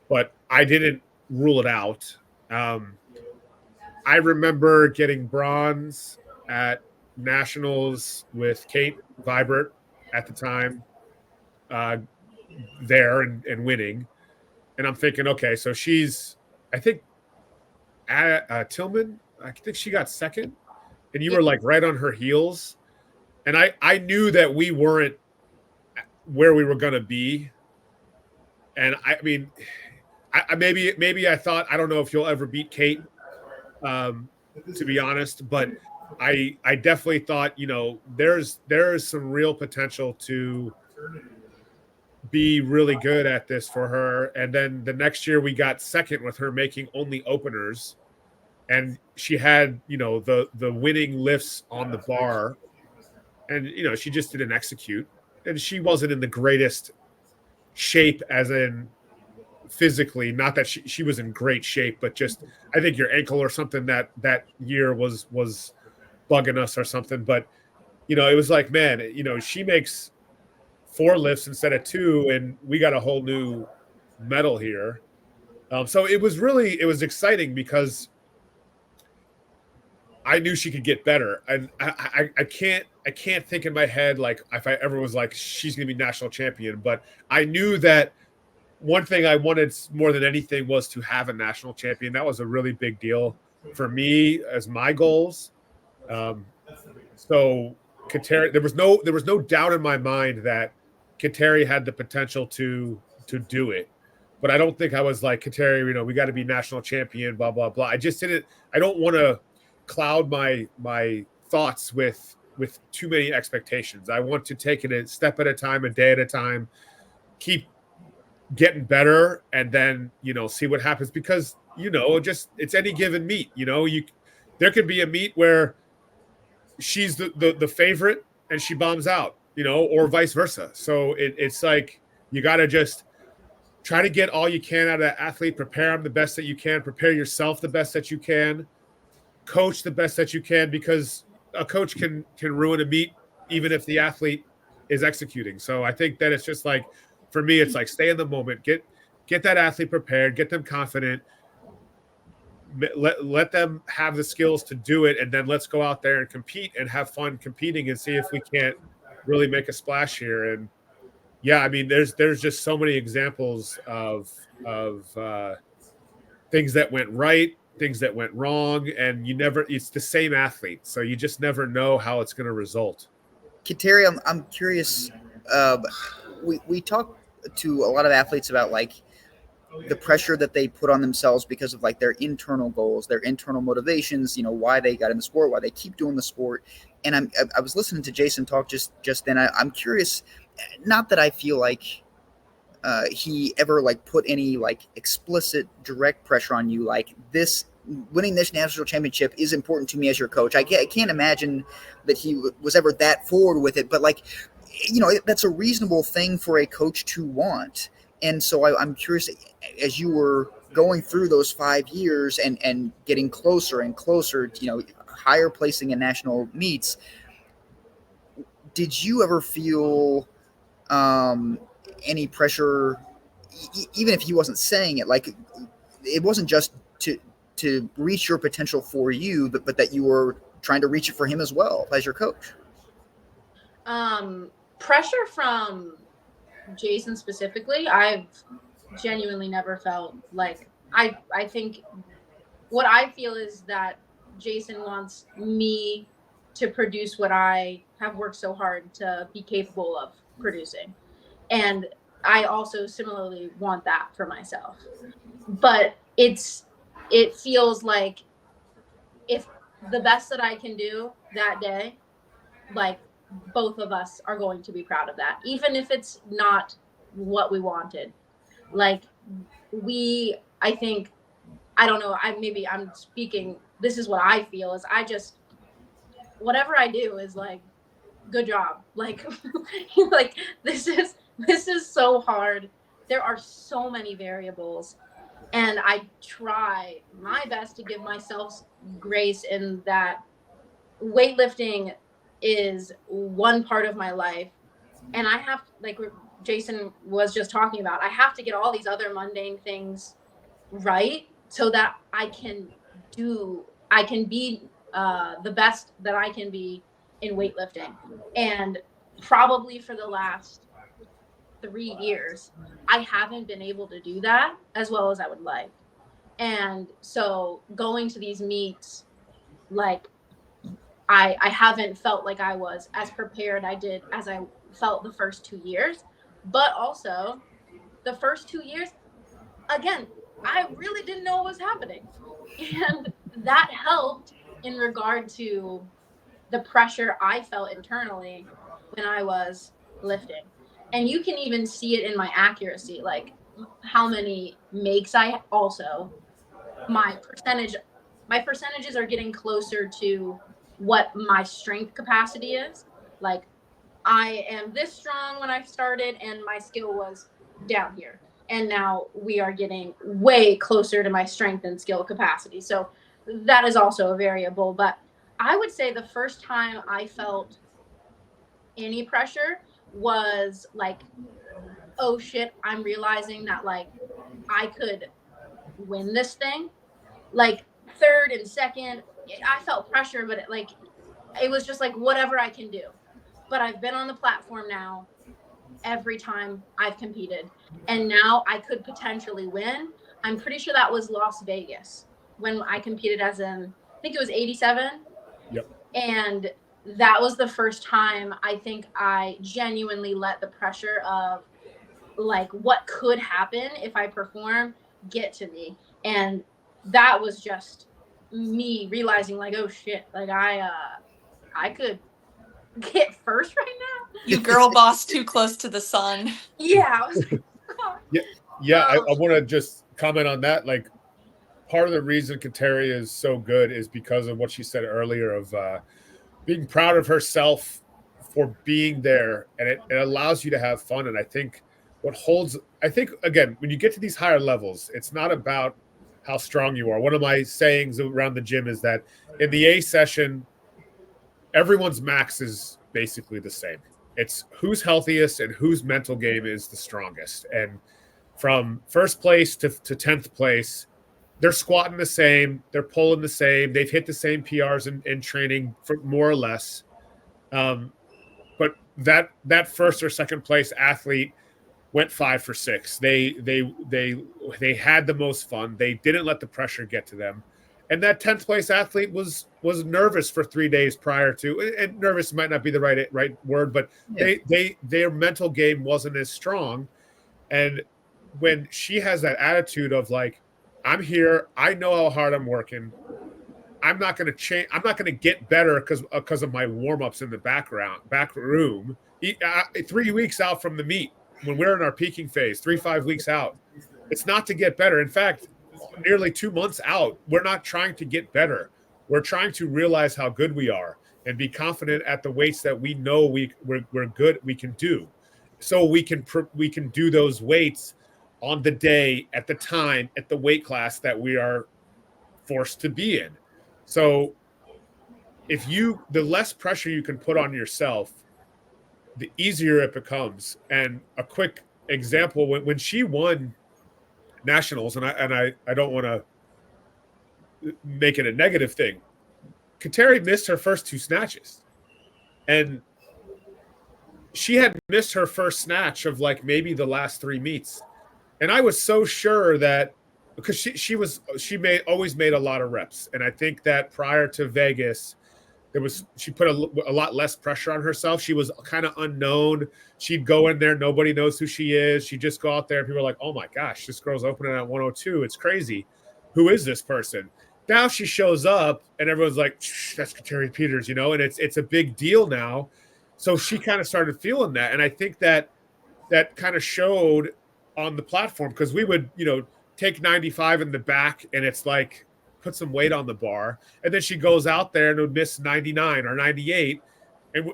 but I didn't rule it out. I remember getting bronze at nationals with Kate Vibert at the time there and winning. And I'm thinking, okay, so she's, I think, Tillman, I think she got second. And you were like right on her heels. And I knew that we weren't where we were going to be. And I mean, maybe I thought, I don't know if you'll ever beat Kate, to be honest, but I definitely thought, there's some real potential to be really good at this for her. And then the next year we got second with her making only openers, and she had, the winning lifts on the bar, and she just didn't execute, and she wasn't in the greatest shape, as in physically, not that she was in great shape, but just I think your ankle or something that year was bugging us or something. But it was like, man, she makes 4 lifts instead of 2, and we got a whole new medal here. So it was exciting because I knew she could get better, and I can't think in my head like if I ever was like she's going to be national champion, but I knew that one thing I wanted more than anything was to have a national champion. That was a really big deal for me as my goals. So Kateri, there was no doubt in my mind that Kateri had the potential to do it, but I don't think I was like, Kateri, we got to be national champion, blah blah blah. I just didn't. I don't want to cloud my thoughts with too many expectations. I want to take it a step at a time, a day at a time, keep getting better, and then see what happens, because just it's any given meet. There could be a meet where she's the favorite and she bombs out, or vice versa. So it's like you got to just try to get all you can out of that athlete, prepare them the best that you can, prepare yourself the best that you can, coach the best that you can, because a coach can ruin a meet even if the athlete is executing. So I think that it's just like, for me, it's like stay in the moment, get that athlete prepared, get them confident, let them have the skills to do it, and then let's go out there and compete and have fun competing and see if we can't really make a splash here. And yeah, I mean, there's just so many examples of things that went right, things that went wrong, and it's the same athlete, so you just never know how it's going to result. Kateri, I'm curious. We talk to a lot of athletes about like the pressure that they put on themselves because of like their internal goals, their internal motivations, why they got in the sport, why they keep doing the sport. And I was listening to Jason talk just then. I'm curious, not that I feel like he ever like put any like explicit direct pressure on you, like this winning this national championship is important to me as your coach. I can't imagine that he was ever that forward with it, but like, that's a reasonable thing for a coach to want. And so I'm curious, as you were going through those 5 years and getting closer and closer, higher placing in national meets, did you ever feel any pressure, even if he wasn't saying it, like it wasn't just to reach your potential for you, but that you were trying to reach it for him as well as your coach? Pressure from Jason specifically, I've genuinely never felt. Like, I think what I feel is that Jason wants me to produce what I have worked so hard to be capable of producing. And I also similarly want that for myself. But it feels like if the best that I can do that day, like, both of us are going to be proud of that, even if it's not what we wanted. Like, I think, I don't know, maybe I'm speaking, this is what I feel is whatever I do is like, good job. Like, like this is so hard. There are so many variables, and I try my best to give myself grace in that weightlifting is one part of my life, and I have, like Jason was just talking about, I have to get all these other mundane things right so that I can be the best that I can be in weightlifting. And probably for the last 3 years, I haven't been able to do that as well as I would like. And so going to these meets, like, I haven't felt like I was as prepared as I felt the first 2 years. But also, the first 2 years, again, I really didn't know what was happening. And that helped in regard to the pressure I felt internally when I was lifting. And you can even see it in my accuracy, like how many makes I also, my percentages are getting closer to what my strength capacity is. Like, I am this strong when I started and my skill was down here. And now we are getting way closer to my strength and skill capacity. So that is also a variable. But I would say the first time I felt any pressure was like, oh shit, I'm realizing that, like, I could win this thing. Like, third and second, I felt pressure, but it was just like, whatever I can do. But I've been on the platform now every time I've competed, and now I could potentially win. I'm pretty sure that was Las Vegas when I competed I think it was 87. Yep. And that was the first time I think I genuinely let the pressure of, like, what could happen if I perform get to me. And that was just me realizing, like, oh shit, like, I could get first right now. You girl boss too close to the sun. Yeah, I was like, yeah. I want to just comment on that. Like, part of the reason Kateri is so good is because of what she said earlier of being proud of herself for being there, and it allows you to have fun. And I think again, when you get to these higher levels, it's not about how strong you are. One of my sayings around the gym is that in the A session, everyone's max is basically the same. It's who's healthiest and whose mental game is the strongest. And from first place to 10th place, they're squatting the same, they're pulling the same, they've hit the same PRs in training for more or less. But that first or second place athlete went 5 for 6. They had the most fun. They didn't let the pressure get to them. And that 10th place athlete was nervous for 3 days prior to, and nervous might not be the right word, but their mental game wasn't as strong. And when she has that attitude of, like, I'm here, I know how hard I'm working, I'm not going to change, I'm not going to get better because of my warm-ups in the back room 3 weeks out from the meet, when we're in our peaking phase, 3-5 weeks out. It's not to get better. In fact, nearly 2 months out. We're not trying to get better. We're trying to realize how good we are and be confident at the weights that we know we're good, we can do. So we can do those weights on the day, at the time, at the weight class that we are forced to be in. So the less pressure you can put on yourself, the easier it becomes. And a quick example, when she won nationals, and I don't want to make it a negative thing, Kateri missed her first 2 snatches, and she had missed her first snatch of like maybe the last 3 meets. And I was so sure that, because she always made a lot of reps, and I think that prior to Vegas, she put a lot less pressure on herself. She was kind of unknown. She'd go in there, nobody knows who she is. She'd just go out there, and people are like, "Oh my gosh, this girl's opening at 102. It's crazy. Who is this person?" Now she shows up, and everyone's like, "That's Kateri Peters," and it's a big deal now. So she kind of started feeling that, and I think that kind of showed on the platform, because we would, take 95 in the back, and it's like, put some weight on the bar, and then she goes out there and would miss 99 or 98, and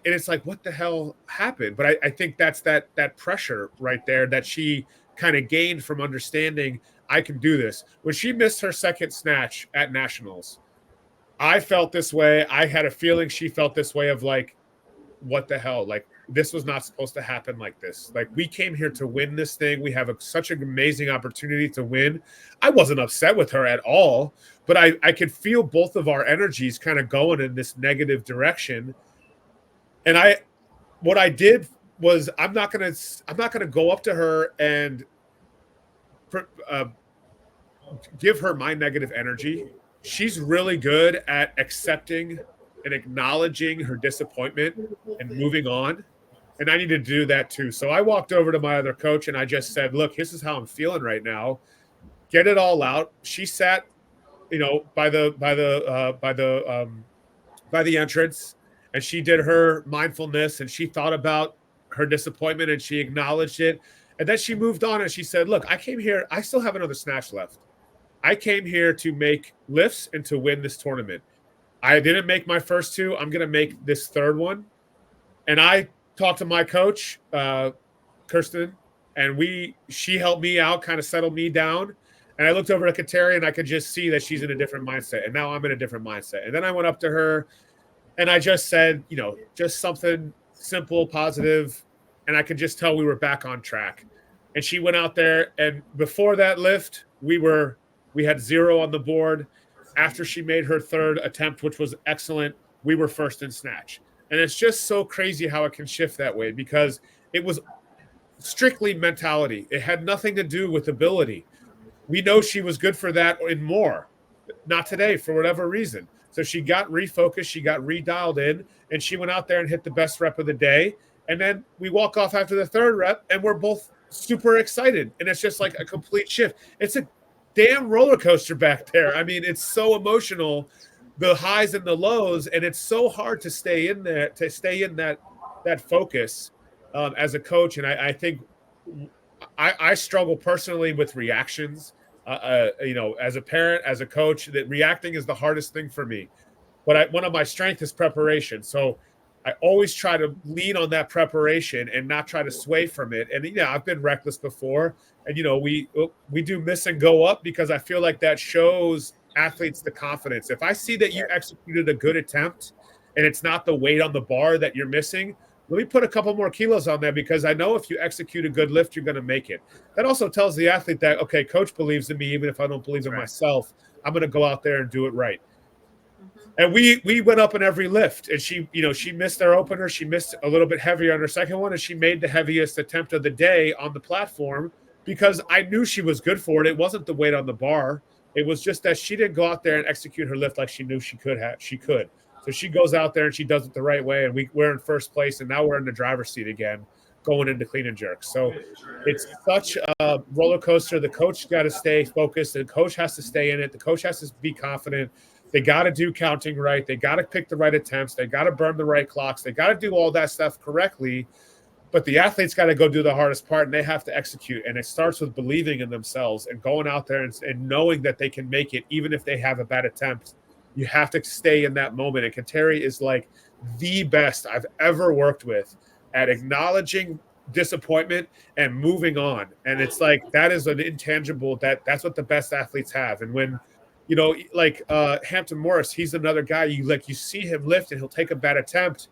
it's like, what the hell happened? But I think that's that pressure right there that she kind of gained from understanding, I can do this. When she missed her second snatch at nationals, I felt this way. I had a feeling she felt this way of like, what the hell? Like, this was not supposed to happen like this. Like, we came here to win this thing. We have such an amazing opportunity to win. I wasn't upset with her at all, but I could feel both of our energies kind of going in this negative direction. And what I did was, I'm not gonna go up to her and give her my negative energy. She's really good at accepting and acknowledging her disappointment and moving on. And I need to do that too. So I walked over to my other coach and I just said, "Look, this is how I'm feeling right now. Get it all out." She sat, by the entrance, and she did her mindfulness, and she thought about her disappointment, and she acknowledged it. And then she moved on and she said, "Look, I came here. I still have another snatch left. I came here to make lifts and to win this tournament. I didn't make my first 2. I'm going to make this third one." And I talked to my coach, Kirsten, and she helped me out, kind of settled me down. And I looked over at Kateri, and I could just see that she's in a different mindset. And now I'm in a different mindset. And then I went up to her, and I just said, just something simple, positive, and I could just tell we were back on track. And she went out there, and before that lift, we had 0 on the board. After she made her third attempt, which was excellent, we were first in snatch. And it's just so crazy how it can shift that way, because it was strictly mentality. It had nothing to do with ability. We know she was good for that and more. Not today, for whatever reason. So she got refocused, she got redialed in, and she went out there and hit the best rep of the day. And then we walk off after the third rep, and we're both super excited. And it's just like a complete shift. It's a damn roller coaster back there. I mean, it's so emotional, the highs and the lows, and it's so hard to stay in there, to stay in that focus as a coach. And I think I struggle personally with reactions. As a parent, as a coach, that reacting is the hardest thing for me. But one of my strengths is preparation. So I always try to lean on that preparation and not try to sway from it. And I've been reckless before, and we do miss and go up, because I feel like that shows athletes the confidence. If I see that you executed a good attempt and it's not the weight on the bar that you're missing, let me put a couple more kilos on there, because I know if you execute a good lift, you're going to make it. That also tells the athlete that, okay, coach believes in me, even if I don't believe in myself. I'm going to go out there and do it right. And we went up in every lift, and she missed their opener. She missed a little bit heavier on her second one, and she made the heaviest attempt of the day on the platform, because I knew she was good for it. It wasn't the weight on the bar. It was just that she didn't go out there and execute her lift like she knew she could have. She could. So she goes out there and she does it the right way, and we're in first place, and now we're in the driver's seat again, going into clean and jerks. So it's such a roller coaster. The coach got to stay focused. The coach has to stay in it. The coach has to be confident. They got to do counting right. They got to pick the right attempts. They got to burn the right clocks. They got to do all that stuff correctly. But the athletes got to go do the hardest part, and they have to execute. And it starts with believing in themselves and going out there and knowing that they can make it, even if they have a bad attempt. You have to stay in that moment. And Kateri is like the best I've ever worked with at acknowledging disappointment and moving on. And it's like that is an intangible that's what the best athletes have. And when like Hampton Morris, he's another guy you see him lift and he'll take a bad attempt.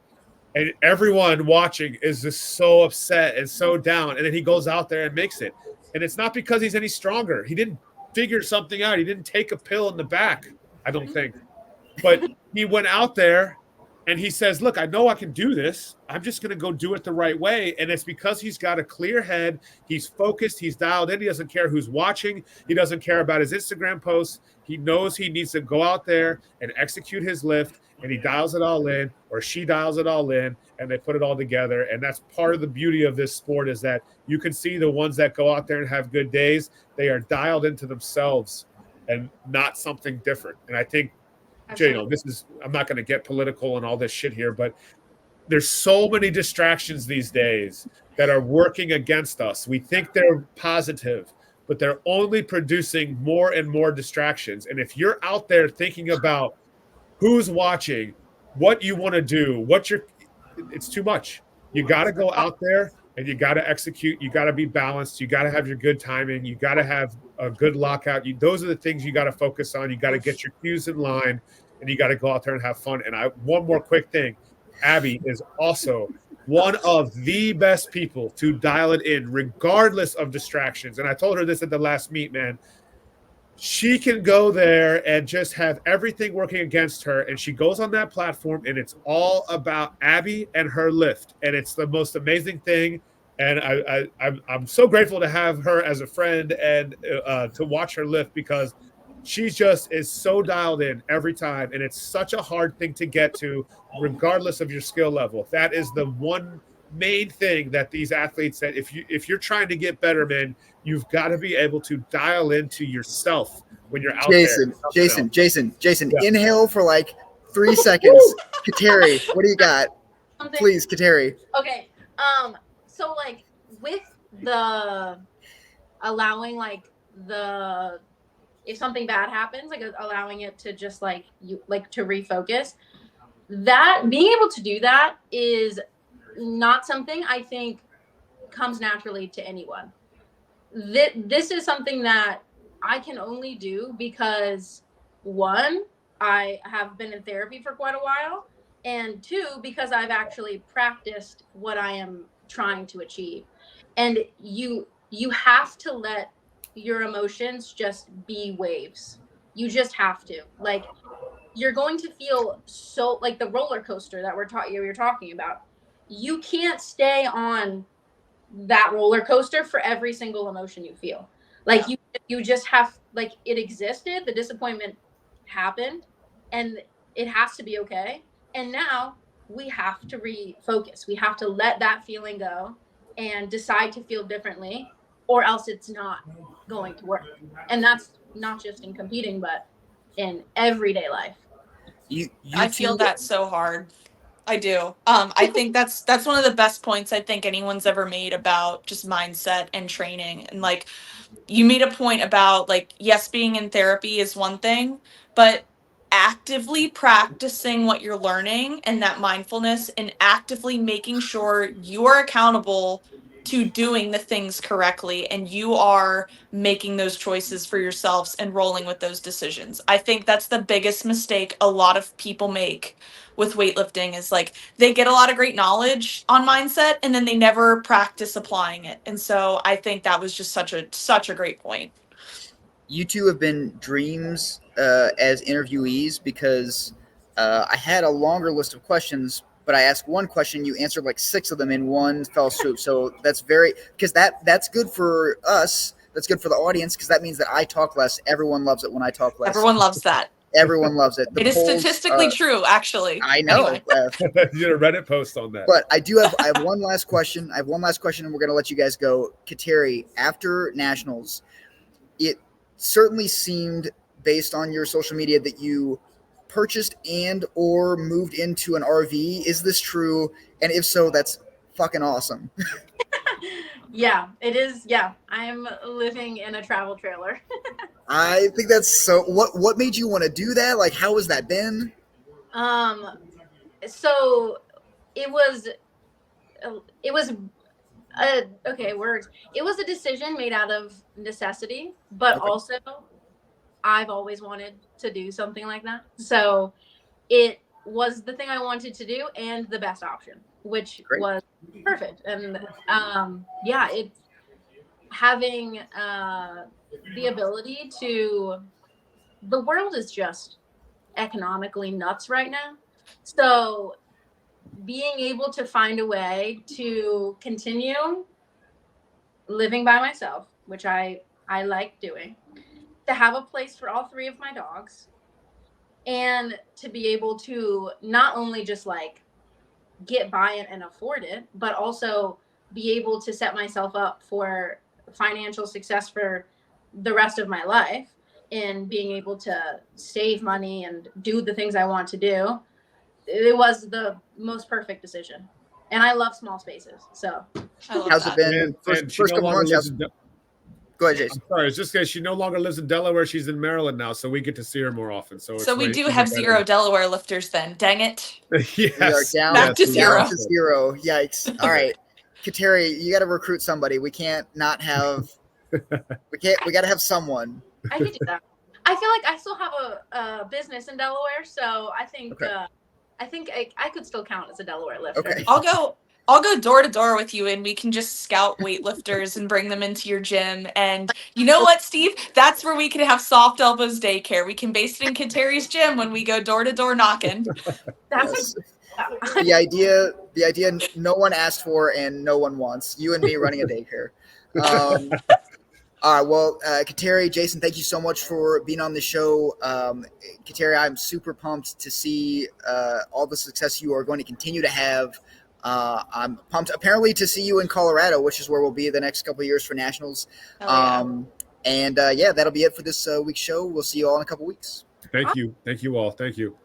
And everyone watching is just so upset and so down. And then he goes out there and makes it. And it's not because he's any stronger. He didn't figure something out. He didn't take a pill in the back, I don't think. But he went out there and he says, look, I know I can do this. I'm just going to go do it the right way. And it's because he's got a clear head. He's focused. He's dialed in. He doesn't care who's watching. He doesn't care about his Instagram posts. He knows he needs to go out there and execute his lift. And he dials it all in, or she dials it all in, and they put it all together. And that's part of the beauty of this sport, is that you can see the ones that go out there and have good days, they are dialed into themselves and not something different. And I think, I'm not going to get political and all this shit here, but there's so many distractions these days that are working against us. We think they're positive, but they're only producing more and more distractions. And if you're out there thinking about who's watching, what you want to do, it's too much. You got to go out there and you got to execute. You got to be balanced. You got to have your good timing. You got to have a good lockout. Those are the things you got to focus on. You got to get your cues in line, and you got to go out there and have fun. And one more quick thing. Abby is also one of the best people to dial it in, regardless of distractions. And I told her this at the last meet, man. She can go there and just have everything working against her. And she goes on that platform and it's all about Abby and her lift. And it's the most amazing thing. And I'm so grateful to have her as a friend and to watch her lift, because she just is so dialed in every time. And it's such a hard thing to get to, regardless of your skill level. That is the one main thing that these athletes said. If you're trying to get better, man, you've got to be able to dial into yourself when you're out there. Jason, yeah. Inhale for like 3 seconds. Kateri, what do you got? Please, Kateri. Okay. So like with the allowing if something bad happens, like allowing it to just to refocus, that being able to do that is not something I think comes naturally to anyone. This is something that I can only do because, one, I have been in therapy for quite a while, and two, because I've actually practiced what I am trying to achieve. And you have to let your emotions just be waves. You just have to. Like, you're going to feel so, like the roller coaster that you're talking about. You can't stay on that roller coaster for every single emotion you feel. Like you just have, like, it existed, the disappointment happened, and it has to be okay. And now we have to refocus. We have to let that feeling go and decide to feel differently, or else it's not going to work. And that's not just in competing, but in everyday life. I feel that so hard. I do. I think that's one of the best points I think anyone's ever made about just mindset and training. And like, you made a point about, like, yes, being in therapy is one thing, but actively practicing what you're learning and that mindfulness, and actively making sure you are accountable to doing the things correctly and you are making those choices for yourselves and rolling with those decisions. I think that's the biggest mistake a lot of people make with weightlifting, is like they get a lot of great knowledge on mindset and then they never practice applying it. And so I think that was just such a great point. You two have been dreams as interviewees, because I had a longer list of questions, but I asked one question, you answered like 6 of them in one fell swoop. So that's because that's good for us. That's good for the audience, because that means that I talk less. Everyone loves it when I talk less. Everyone loves that. Everyone loves it. It is statistically true, actually. I know. Anyway. You did a Reddit post on that. But I have one last question. And we're going to let you guys go. Kateri, after Nationals, it certainly seemed, based on your social media, that you purchased and or moved into an RV. Is this true? And if so, that's fucking awesome. Yeah, it is. Yeah, I'm living in a travel trailer. I think that's so. What made you want to do that? Like, how has that been? Um, so it was, okay, words. It was a decision made out of necessity, but Okay. also I've always wanted to do something like that. So it was the thing I wanted to do and the best option, which Great. was perfect. And yeah, it's having the ability to, the world is just economically nuts right now. So being able to find a way to continue living by myself, which I like doing, to have a place for all three of my dogs, and to be able to not only just like get by it and afford it, but also be able to set myself up for financial success for the rest of my life, and being able to save money and do the things I want to do. It was the most perfect decision. And I love small spaces. So I love How's it that. been? And she First no couple longer months. lives in. Go ahead, Jason. I'm sorry, it's just because she no longer lives in Delaware. She's in Maryland now, so we get to see her more often. So So we do even have better. 0 Delaware lifters then. Dang it. Yes. We are down, Back to down zero. to 0. Yikes! All right, Kateri, you got to recruit somebody. We can't not have. We got to have someone. I could do that. I feel like I still have a business in Delaware, so I think Okay. I could still count as a Delaware lifter. Okay. I'll go door to door with you, and we can just scout weightlifters and bring them into your gym. And you know what, Steve? That's where we can have Soft Elbows Daycare. We can base it in Kateri's gym when we go door to door knocking. That's Yes. The idea no one asked for and no one wants. You and me running a daycare. All right. Well, Kateri, Jason, thank you so much for being on the show. Kateri, I'm super pumped to see all the success you are going to continue to have. I'm pumped, apparently, to see you in Colorado, which is where we'll be the next couple of years for nationals. Hell yeah. And yeah, that'll be it for this week's show. We'll see you all in a couple weeks. Thank you all. Thank you.